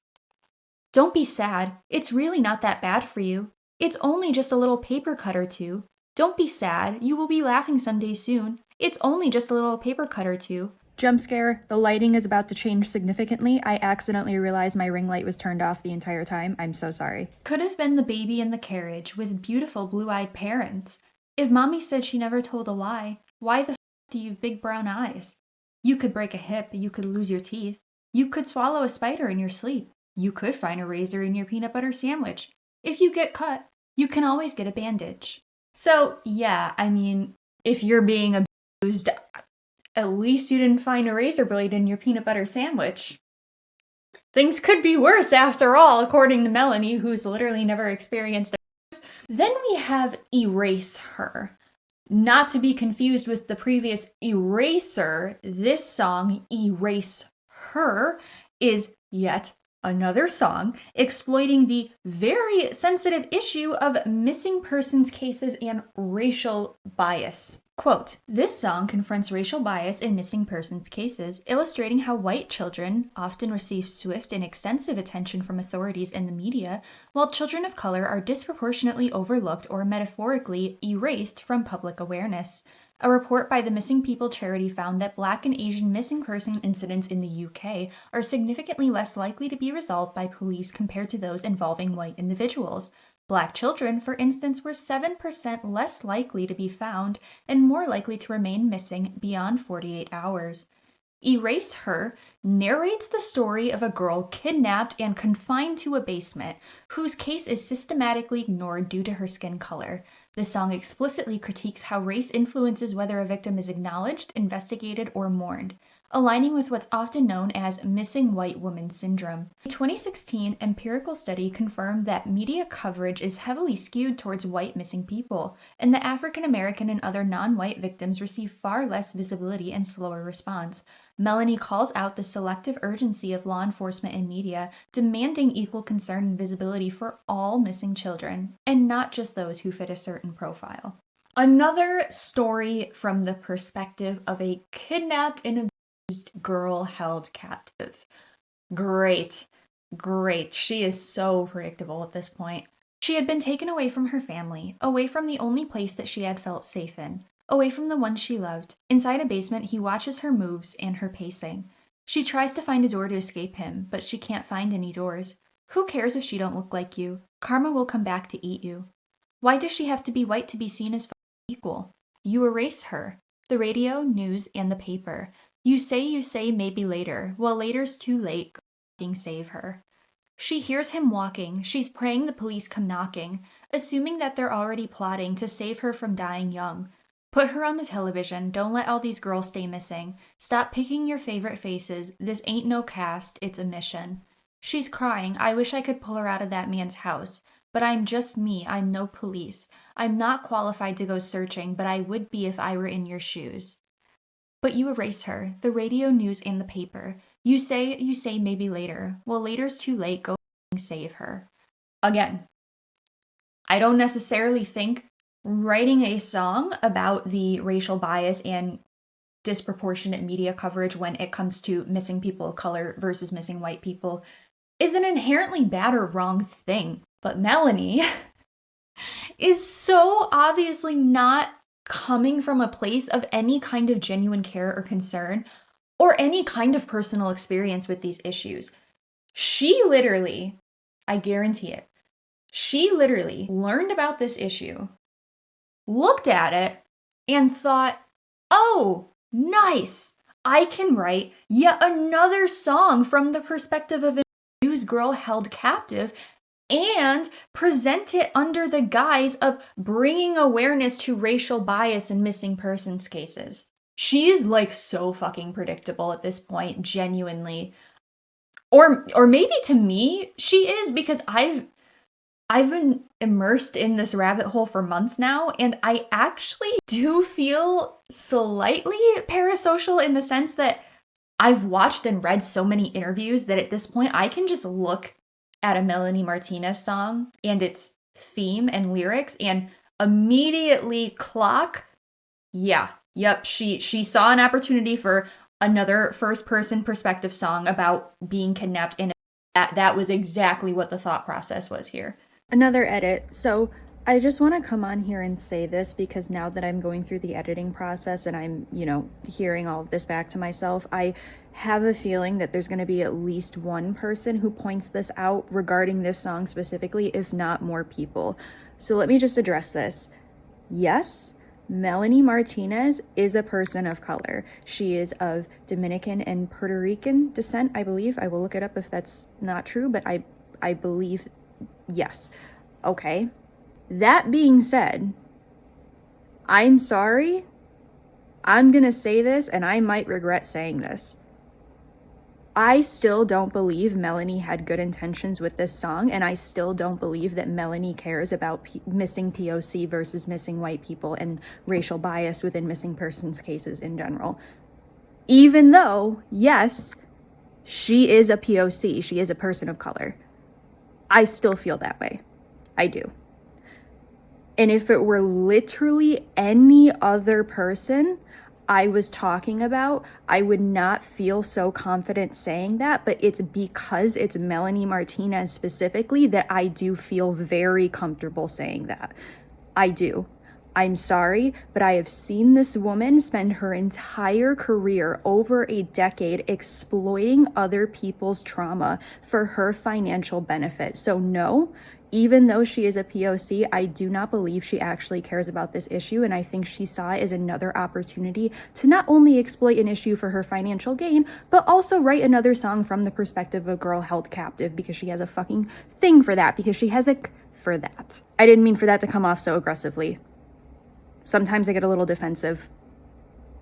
Don't be sad. It's really not that bad for you. It's only just a little paper cut or two. Don't be sad. You will be laughing someday soon. It's only just a little paper cut or two. Jump scare. The lighting is about to change significantly. I accidentally realized my ring light was turned off the entire time. I'm so sorry. Could have been the baby in the carriage with beautiful blue-eyed parents. If mommy said she never told a lie, why the do you have big brown eyes? You could break a hip. You could lose your teeth. You could swallow a spider in your sleep. You could find a razor in your peanut butter sandwich. If you get cut, you can always get a bandage. So, yeah, I mean, if you're being abused, at least you didn't find a razor blade in your peanut butter sandwich. Things could be worse after all, according to Melanie, who's literally never experienced it. Then we have Erase Her. Not to be confused with the previous Eraser, this song, Erase Her, is yet another song exploiting the very sensitive issue of missing persons cases and racial bias. Quote, "This song confronts racial bias in missing persons cases, illustrating how white children often receive swift and extensive attention from authorities and the media, while children of color are disproportionately overlooked or metaphorically erased from public awareness. A report by the Missing People charity found that Black and Asian missing person incidents in the UK are significantly less likely to be resolved by police compared to those involving white individuals. Black children, for instance, were 7% less likely to be found and more likely to remain missing beyond 48 hours. Erase Her narrates the story of a girl kidnapped and confined to a basement, whose case is systematically ignored due to her skin color. The song explicitly critiques how race influences whether a victim is acknowledged, investigated, or mourned, aligning with what's often known as missing white woman syndrome. A 2016 empirical study confirmed that media coverage is heavily skewed towards white missing people, and that African American and other non-white victims receive far less visibility and slower response. Melanie calls out the selective urgency of law enforcement and media, demanding equal concern and visibility for all missing children, and not just those who fit a certain profile. Another story from the perspective of a kidnapped and abused girl held captive. Great. Great. She is so predictable at this point. She had been taken away from her family, away from the only place that she had felt safe in, away from the one she loved. Inside a basement, he watches her moves and her pacing. She tries to find a door to escape him, but she can't find any doors. Who cares if she don't look like you? Karma will come back to eat you. Why does she have to be white to be seen as equal? You erase her. The radio, news, and the paper. You say, maybe later. Well, later's too late. Go save her. She hears him walking. She's praying the police come knocking, assuming that they're already plotting to save her from dying young. Put her on the television. Don't let all these girls stay missing. Stop picking your favorite faces. This ain't no cast, it's a mission. She's crying. I wish I could pull her out of that man's house. But I'm just me. I'm no police. I'm not qualified to go searching, but I would be if I were in your shoes. But you erase her, the radio, news, and the paper. You say, maybe later. Well, later's too late. Go save her. Again, I don't necessarily think writing a song about the racial bias and disproportionate media coverage when it comes to missing people of color versus missing white people is an inherently bad or wrong thing. But Melanie is so obviously not coming from a place of any kind of genuine care or concern or any kind of personal experience with these issues. She literally, I guarantee it, she literally learned about this issue, looked at it, and thought, oh, nice, I can write yet another song from the perspective of a news girl held captive and present it under the guise of bringing awareness to racial bias in missing persons cases. She's like so fucking predictable at this point, genuinely. Or maybe to me, she is, because I've been immersed in this rabbit hole for months now, and I actually do feel slightly parasocial in the sense that I've watched and read so many interviews that at this point I can just look at a Melanie Martinez song and its theme and lyrics and immediately clock, she saw an opportunity for another first-person perspective song about being kidnapped, and that was exactly what the thought process was here. Another edit. So I just want to come on here and say this because now that I'm going through the editing process and I'm, hearing all of this back to myself, I have a feeling that there's going to be at least one person who points this out regarding this song specifically, if not more people. So let me just address this. Yes, Melanie Martinez is a person of color. She is of Dominican and Puerto Rican descent, I believe. I will look it up if that's not true, but I believe yes. Okay. That being said, I'm sorry. I'm gonna say this, and I might regret saying this. I still don't believe Melanie had good intentions with this song, and I still don't believe that Melanie cares about missing POC versus missing white people and racial bias within missing persons cases in general. Even though, yes, she is a POC, she is a person of color. I still feel that way. I do. And if it were literally any other person I was talking about, I would not feel so confident saying that, but it's because it's Melanie Martinez specifically that I do feel very comfortable saying that. I do. I'm sorry, but I have seen this woman spend her entire career, over a decade, exploiting other people's trauma for her financial benefit. So no, even though she is a POC, I do not believe she actually cares about this issue, and I think she saw it as another opportunity to not only exploit an issue for her financial gain, but also write another song from the perspective of a girl held captive, because she has a fucking thing for that, because she has a for that. I didn't mean for that to come off so aggressively. Sometimes I get a little defensive,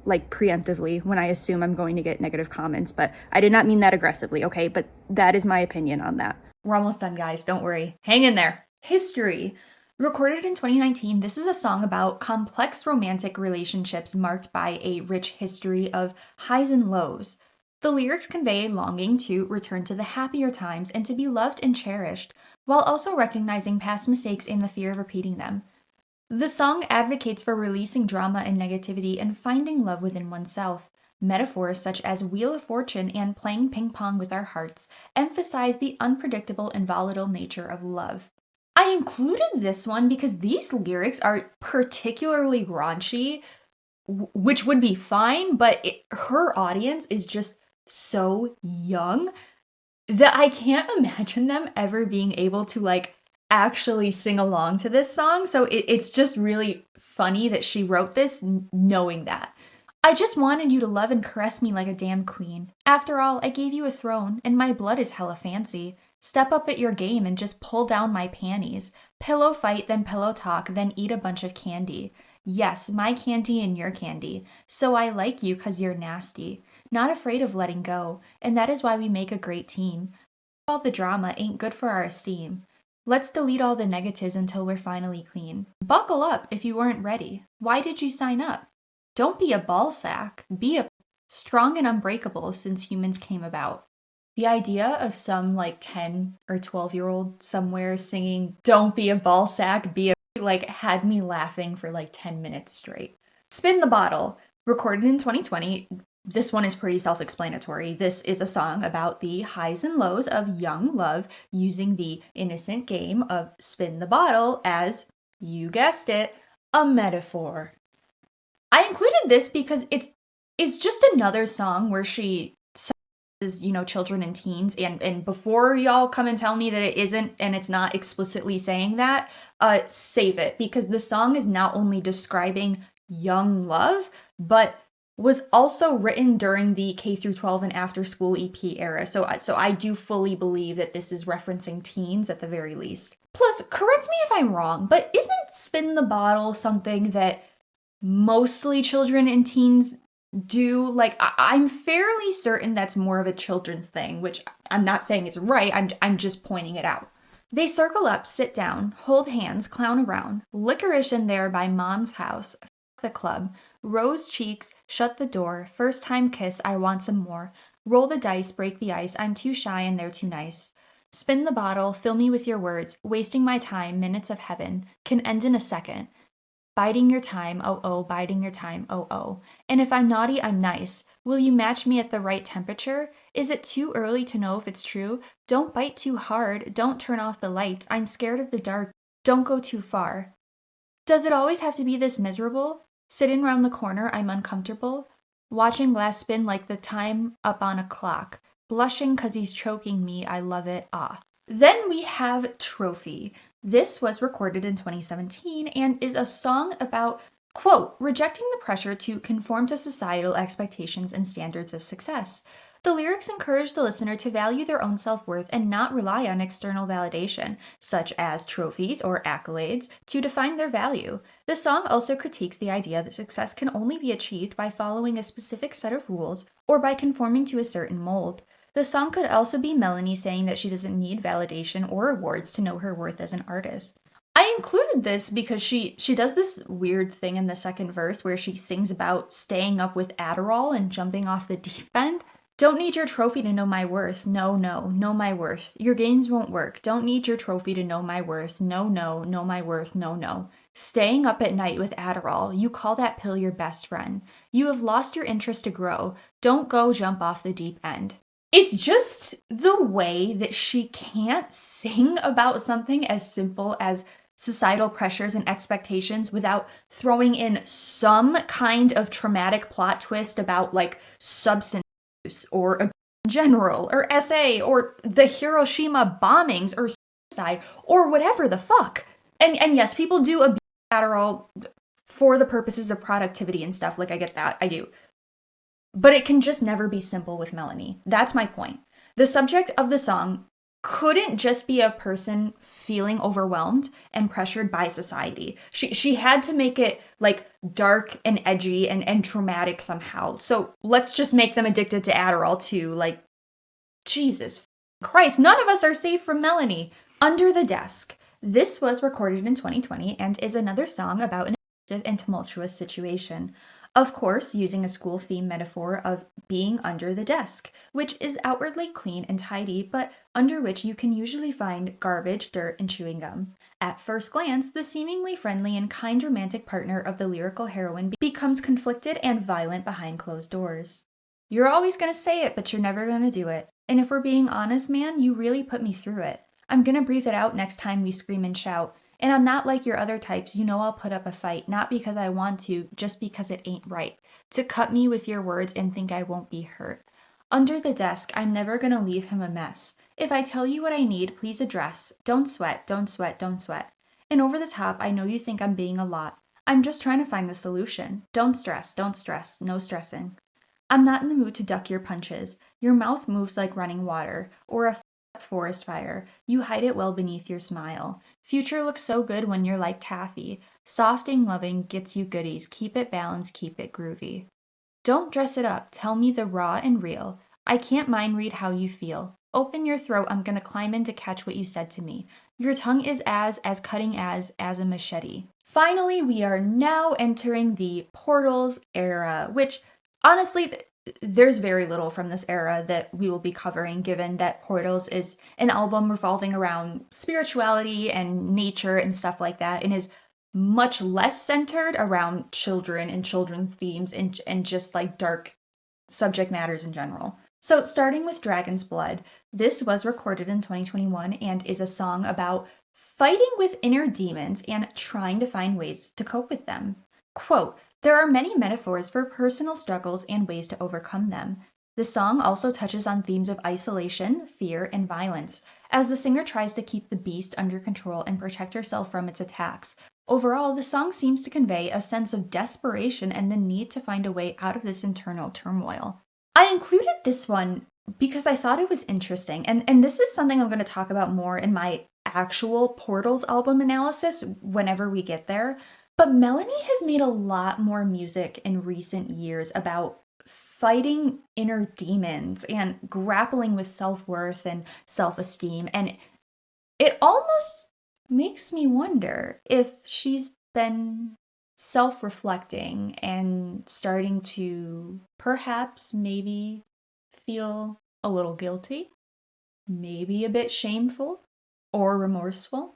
like preemptively, when I assume I'm going to get negative comments, but I did not mean that aggressively, okay? But that is my opinion on that. We're almost done, guys. Don't worry. Hang in there. History. Recorded in 2019, this is a song about complex romantic relationships marked by a rich history of highs and lows. The lyrics convey a longing to return to the happier times and to be loved and cherished, while also recognizing past mistakes and the fear of repeating them. The song advocates for releasing drama and negativity and finding love within oneself. Metaphors such as Wheel of Fortune and playing ping pong with our hearts emphasize the unpredictable and volatile nature of love. I included this one because these lyrics are particularly raunchy, which would be fine, but her audience is just so young that I can't imagine them ever being able to like actually sing along to this song. So it's just really funny that she wrote this knowing that. I just wanted you to love and caress me like a damn queen. After all, I gave you a throne, and my blood is hella fancy. Step up at your game and just pull down my panties. Pillow fight, then pillow talk, then eat a bunch of candy. Yes, my candy and your candy. So I like you 'cause you're nasty. Not afraid of letting go, and that is why we make a great team. All the drama ain't good for our esteem. Let's delete all the negatives until we're finally clean. Buckle up if you weren't ready. Why did you sign up? Don't be a ball sack. Be a strong and unbreakable since humans came about. The idea of some like 10 or 12-year-old somewhere singing "Don't be a ball sack, be a" like had me laughing for like 10 minutes straight. Spin the Bottle, recorded in 2020. This one is pretty self-explanatory. This is a song about the highs and lows of young love using the innocent game of spin the bottle as, you guessed it, a metaphor. I included this because it's just another song where she says, you know, children and teens, and before y'all come and tell me that it isn't and it's not explicitly saying that, save it, because the song is not only describing young love, but was also written during the K through 12 and after school EP era. So I do fully believe that this is referencing teens at the very least. Plus, correct me if I'm wrong, but isn't Spin the Bottle something that mostly children and teens do? Like, I'm fairly certain that's more of a children's thing, which I'm not saying is right, I'm just pointing it out. They circle up, sit down, hold hands, clown around, licorice in there by mom's house, the club, rose cheeks, shut the door, first time kiss, I want some more, roll the dice, break the ice, I'm too shy and they're too nice. Spin the bottle, fill me with your words, wasting my time, minutes of heaven, can end in a second. Biding your time, oh oh, biding your time, oh oh. And if I'm naughty, I'm nice. Will you match me at the right temperature? Is it too early to know if it's true? Don't bite too hard, don't turn off the lights, I'm scared of the dark, don't go too far. Does it always have to be this miserable? Sitting round the corner, I'm uncomfortable. Watching glass spin like the time up on a clock. Blushing 'cause he's choking me, I love it, ah. Then we have Trophy. This was recorded in 2017 and is a song about, quote, rejecting the pressure to conform to societal expectations and standards of success. The lyrics encourage the listener to value their own self-worth and not rely on external validation, such as trophies or accolades, to define their value. The song also critiques the idea that success can only be achieved by following a specific set of rules or by conforming to a certain mold. The song could also be Melanie saying that she doesn't need validation or awards to know her worth as an artist. I included this because she does this weird thing in the second verse where she sings about staying up with Adderall and jumping off the deep end. Don't need your trophy to know my worth. No, know my worth. Your games won't work. Don't need your trophy to know my worth. No, know my worth. No. Staying up at night with Adderall. You call that pill your best friend. You have lost your interest to grow. Don't go jump off the deep end. It's just the way that she can't sing about something as simple as societal pressures and expectations without throwing in some kind of traumatic plot twist about like substance or a general or SA or the Hiroshima bombings or suicide or whatever the fuck. And yes, people do abuse Adderall for the purposes of productivity and stuff. Like, I get that. I do. But it can just never be simple with Melanie. That's my point. The subject of the song couldn't just be a person feeling overwhelmed and pressured by society. She had to make it like dark and edgy and traumatic somehow. So let's just make them addicted to Adderall too. Like, Jesus Christ, none of us are safe from Melanie. Under the Desk. This was recorded in 2020 and is another song about an abusive and tumultuous situation. Of course, using a school theme metaphor of being under the desk, which is outwardly clean and tidy, but under which you can usually find garbage, dirt, and chewing gum. At first glance, the seemingly friendly and kind romantic partner of the lyrical heroine becomes conflicted and violent behind closed doors. You're always gonna say it, but you're never gonna do it. And if we're being honest, man, you really put me through it. I'm gonna breathe it out next time we scream and shout. And I'm not like your other types, you know I'll put up a fight, not because I want to, just because it ain't right. To cut me with your words and think I won't be hurt. Under the desk, I'm never gonna leave him a mess. If I tell you what I need, please address. Don't sweat, don't sweat, don't sweat. And over the top, I know you think I'm being a lot. I'm just trying to find the solution. Don't stress, no stressing. I'm not in the mood to duck your punches. Your mouth moves like running water, or a forest fire. You hide it well beneath your smile. Future looks so good when you're like taffy. Soft and loving gets you goodies. Keep it balanced, keep it groovy. Don't dress it up. Tell me the raw and real. I can't mind read how you feel. Open your throat. I'm gonna climb in to catch what you said to me. Your tongue is as cutting as a machete. Finally, we are now entering the Portals era, which honestly, there's very little from this era that we will be covering, given that Portals is an album revolving around spirituality and nature and stuff like that, and is much less centered around children and children's themes and just like dark subject matters in general. So starting with Dragon's Blood, this was recorded in 2021 and is a song about fighting with inner demons and trying to find ways to cope with them. Quote, there are many metaphors for personal struggles and ways to overcome them. The song also touches on themes of isolation, fear, and violence, as the singer tries to keep the beast under control and protect herself from its attacks. Overall, the song seems to convey a sense of desperation and the need to find a way out of this internal turmoil. I included this one because I thought it was interesting, and this is something I'm going to talk about more in my actual Portals album analysis whenever we get there. But Melanie has made a lot more music in recent years about fighting inner demons and grappling with self-worth and self-esteem. And it almost makes me wonder if she's been self-reflecting and starting to perhaps maybe feel a little guilty, maybe a bit shameful or remorseful,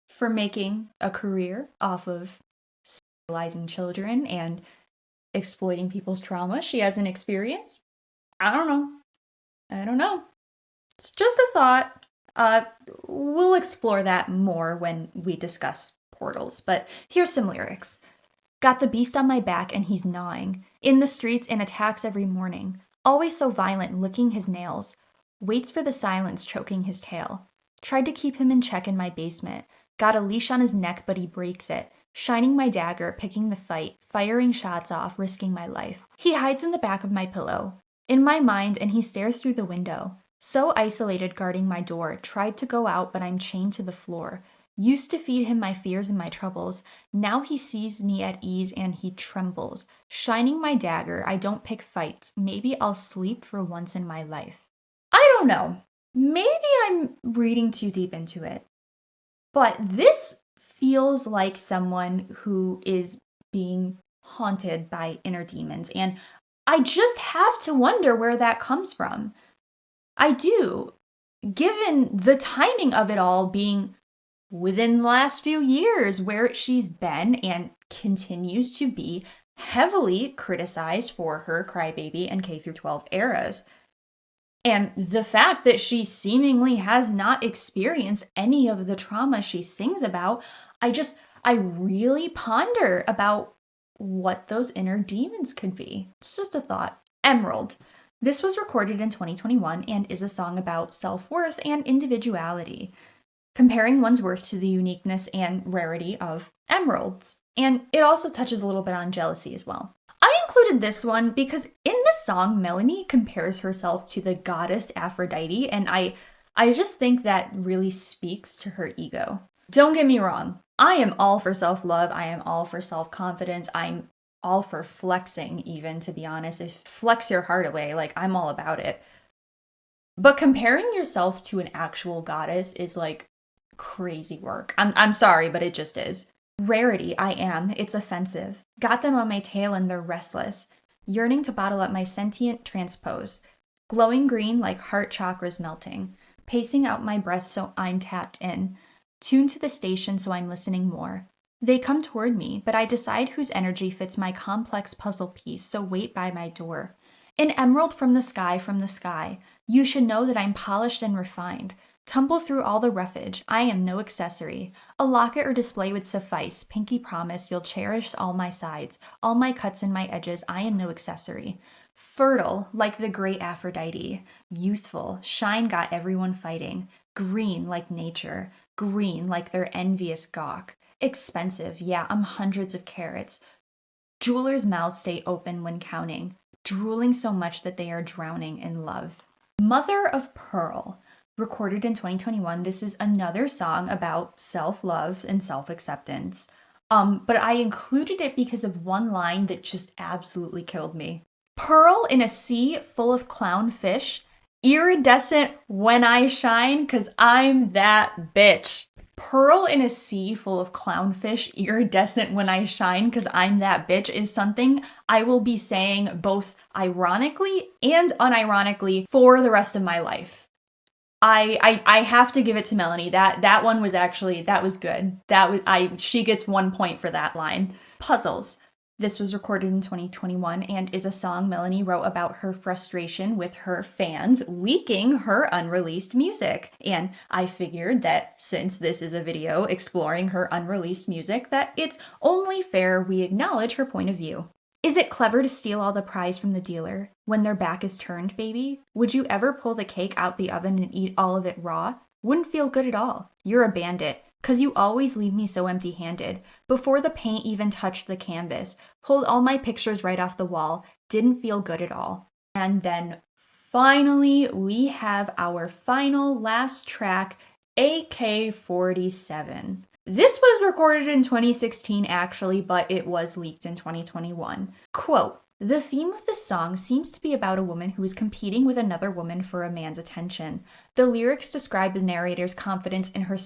for making a career off of sexualizing children and exploiting people's trauma she hasn't experienced. I don't know. It's just a thought. We'll explore that more when we discuss Portals, but here's some lyrics. Got the beast on my back and he's gnawing. In the streets and attacks every morning. Always so violent, licking his nails. Waits for the silence, choking his tail. Tried to keep him in check in my basement. Got a leash on his neck, but he breaks it. Shining my dagger, picking the fight, firing shots off, risking my life. He hides in the back of my pillow, in my mind, and he stares through the window. So isolated, guarding my door. Tried to go out, but I'm chained to the floor. Used to feed him my fears and my troubles. Now he sees me at ease and he trembles. Shining my dagger, I don't pick fights. Maybe I'll sleep for once in my life. I don't know. Maybe I'm reading too deep into it. But this feels like someone who is being haunted by inner demons. And I just have to wonder where that comes from. I do, given the timing of it all being within the last few years, where she's been and continues to be heavily criticized for her CryBaby and K-12 eras. And the fact that she seemingly has not experienced any of the trauma she sings about, I really ponder about what those inner demons could be. It's just a thought. Emerald. This was recorded in 2021 and is a song about self-worth and individuality, comparing one's worth to the uniqueness and rarity of emeralds. And it also touches a little bit on jealousy as well. I included this one because in the song, Melanie compares herself to the goddess Aphrodite, and I just think that really speaks to her ego. Don't get me wrong, I am all for self-love, I am all for self-confidence, I'm all for flexing even, to be honest. If flex your heart away, like I'm all about it. But comparing yourself to an actual goddess is like crazy work. I'm sorry, but it just is. Rarity, I am. It's offensive. Got them on my tail and they're restless. Yearning to bottle up my sentient transpose. Glowing green like heart chakras melting. Pacing out my breath so I'm tapped in. Tuned to the station so I'm listening more. They come toward me, but I decide whose energy fits my complex puzzle piece, so wait by my door. An emerald from the sky. You should know that I'm polished and refined. Tumble through all the roughage, I am no accessory. A locket or display would suffice, pinky promise you'll cherish all my sides, all my cuts and my edges, I am no accessory. Fertile, like the great Aphrodite. Youthful, shine got everyone fighting. Green, like nature. Green, like their envious gawk. Expensive, yeah, I'm hundreds of carats. Jewelers' mouths stay open when counting, drooling so much that they are drowning in love. Mother of Pearl. Recorded in 2021, this is another song about self-love and self-acceptance. But I included it because of one line that just absolutely killed me. Pearl in a sea full of clownfish, iridescent when I shine, 'cause I'm that bitch. Pearl in a sea full of clownfish, iridescent when I shine, 'cause I'm that bitch is something I will be saying both ironically and unironically for the rest of my life. I have to give it to Melanie. That one was actually, that was good. She gets 1 point for that line. Puzzles. This was recorded in 2021 and is a song Melanie wrote about her frustration with her fans leaking her unreleased music. And I figured that since this is a video exploring her unreleased music, that it's only fair we acknowledge her point of view. Is it clever to steal all the prize from the dealer when their back is turned, baby? Would you ever pull the cake out the oven and eat all of it raw? Wouldn't feel good at all. You're a bandit. 'Cause you always leave me so empty-handed. Before the paint even touched the canvas, pulled all my pictures right off the wall, didn't feel good at all. And then finally, we have our final last track, AK-47. This was recorded in 2016 actually, but it was leaked in 2021. Quote, the theme of this song seems to be about a woman who is competing with another woman for a man's attention. The lyrics describe the narrator's confidence in her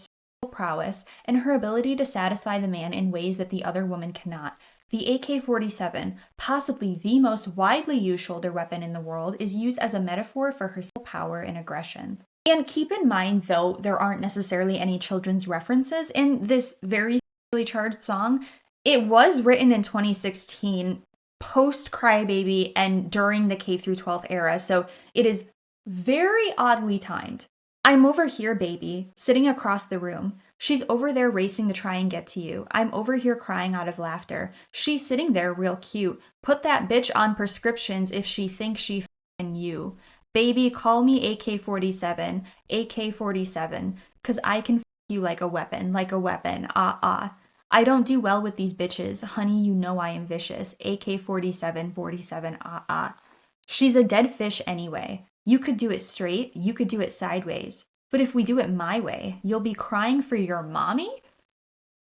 prowess and her ability to satisfy the man in ways that the other woman cannot. The AK-47, possibly the most widely used shoulder weapon in the world, is used as a metaphor for her power and aggression. And keep in mind, though, there aren't necessarily any children's references in this very sexually charged song. It was written in 2016, post CryBaby and during the K-12 era, so it is very oddly timed. I'm over here, baby, sitting across the room. She's over there racing to try and get to you. I'm over here crying out of laughter. She's sitting there real cute. Put that bitch on prescriptions if she thinks she f***ing you. Baby, call me AK-47, AK-47, 'cause I can f*** you like a weapon, I don't do well with these bitches. Honey, you know I am vicious. AK-47, 47, She's a dead fish anyway. You could do it straight, you could do it sideways. But if we do it my way, you'll be crying for your mommy?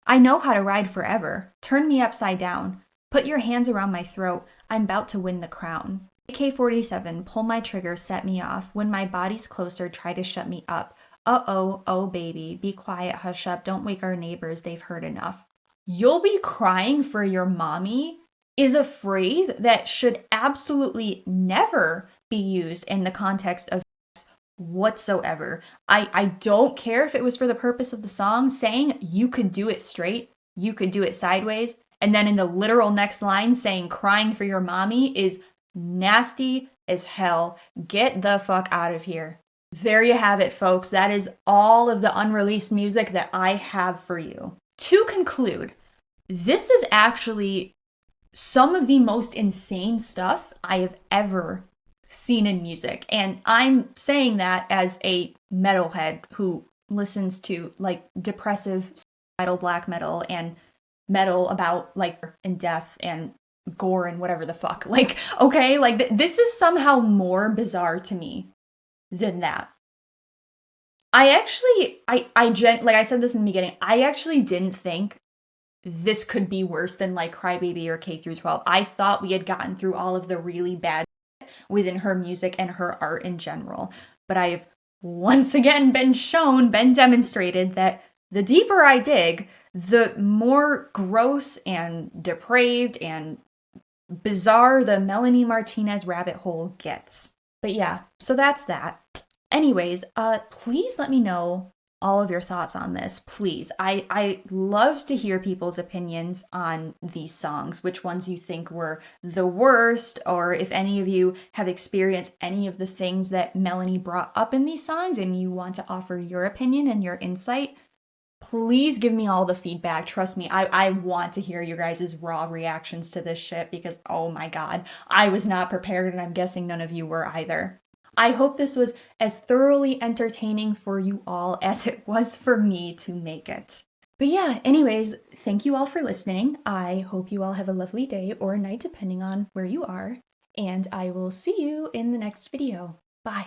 I know how to ride forever. Turn me upside down. Put your hands around my throat. I'm about to win the crown. AK-47, pull my trigger, set me off. When my body's closer, try to shut me up. Uh-oh, oh baby, be quiet, hush up, don't wake our neighbors, they've heard enough. You'll be crying for your mommy is a phrase that should absolutely never be used in the context of sex whatsoever. I don't care if it was for the purpose of the song, saying you could do it straight, you could do it sideways, and then in the literal next line saying crying for your mommy is nasty as hell. Get the fuck out of here. There you have it, folks. That is all of the unreleased music that I have for you. To conclude, this is actually some of the most insane stuff I have ever seen in music. And I'm saying that as a metalhead who listens to like depressive suicidal black metal and metal about like and death and gore and whatever the fuck. Like, okay, like this is somehow more bizarre to me than that. I actually, like I said this in the beginning, I actually didn't think this could be worse than like CryBaby or K-12. I thought we had gotten through all of the really bad within her music and her art in general. But I have once again been demonstrated that the deeper I dig, the more gross and depraved and bizarre the Melanie Martinez rabbit hole gets. But yeah, so that's that. Anyways, please let me know all of your thoughts on this, please. I love to hear people's opinions on these songs, which ones you think were the worst, or if any of you have experienced any of the things that Melanie brought up in these songs and you want to offer your opinion and your insight. Please give me all the feedback. Trust me, I want to hear your guys' raw reactions to this shit because, oh my god, I was not prepared and I'm guessing none of you were either. I hope this was as thoroughly entertaining for you all as it was for me to make it. But yeah, anyways, thank you all for listening. I hope you all have a lovely day or night depending on where you are, and I will see you in the next video. Bye.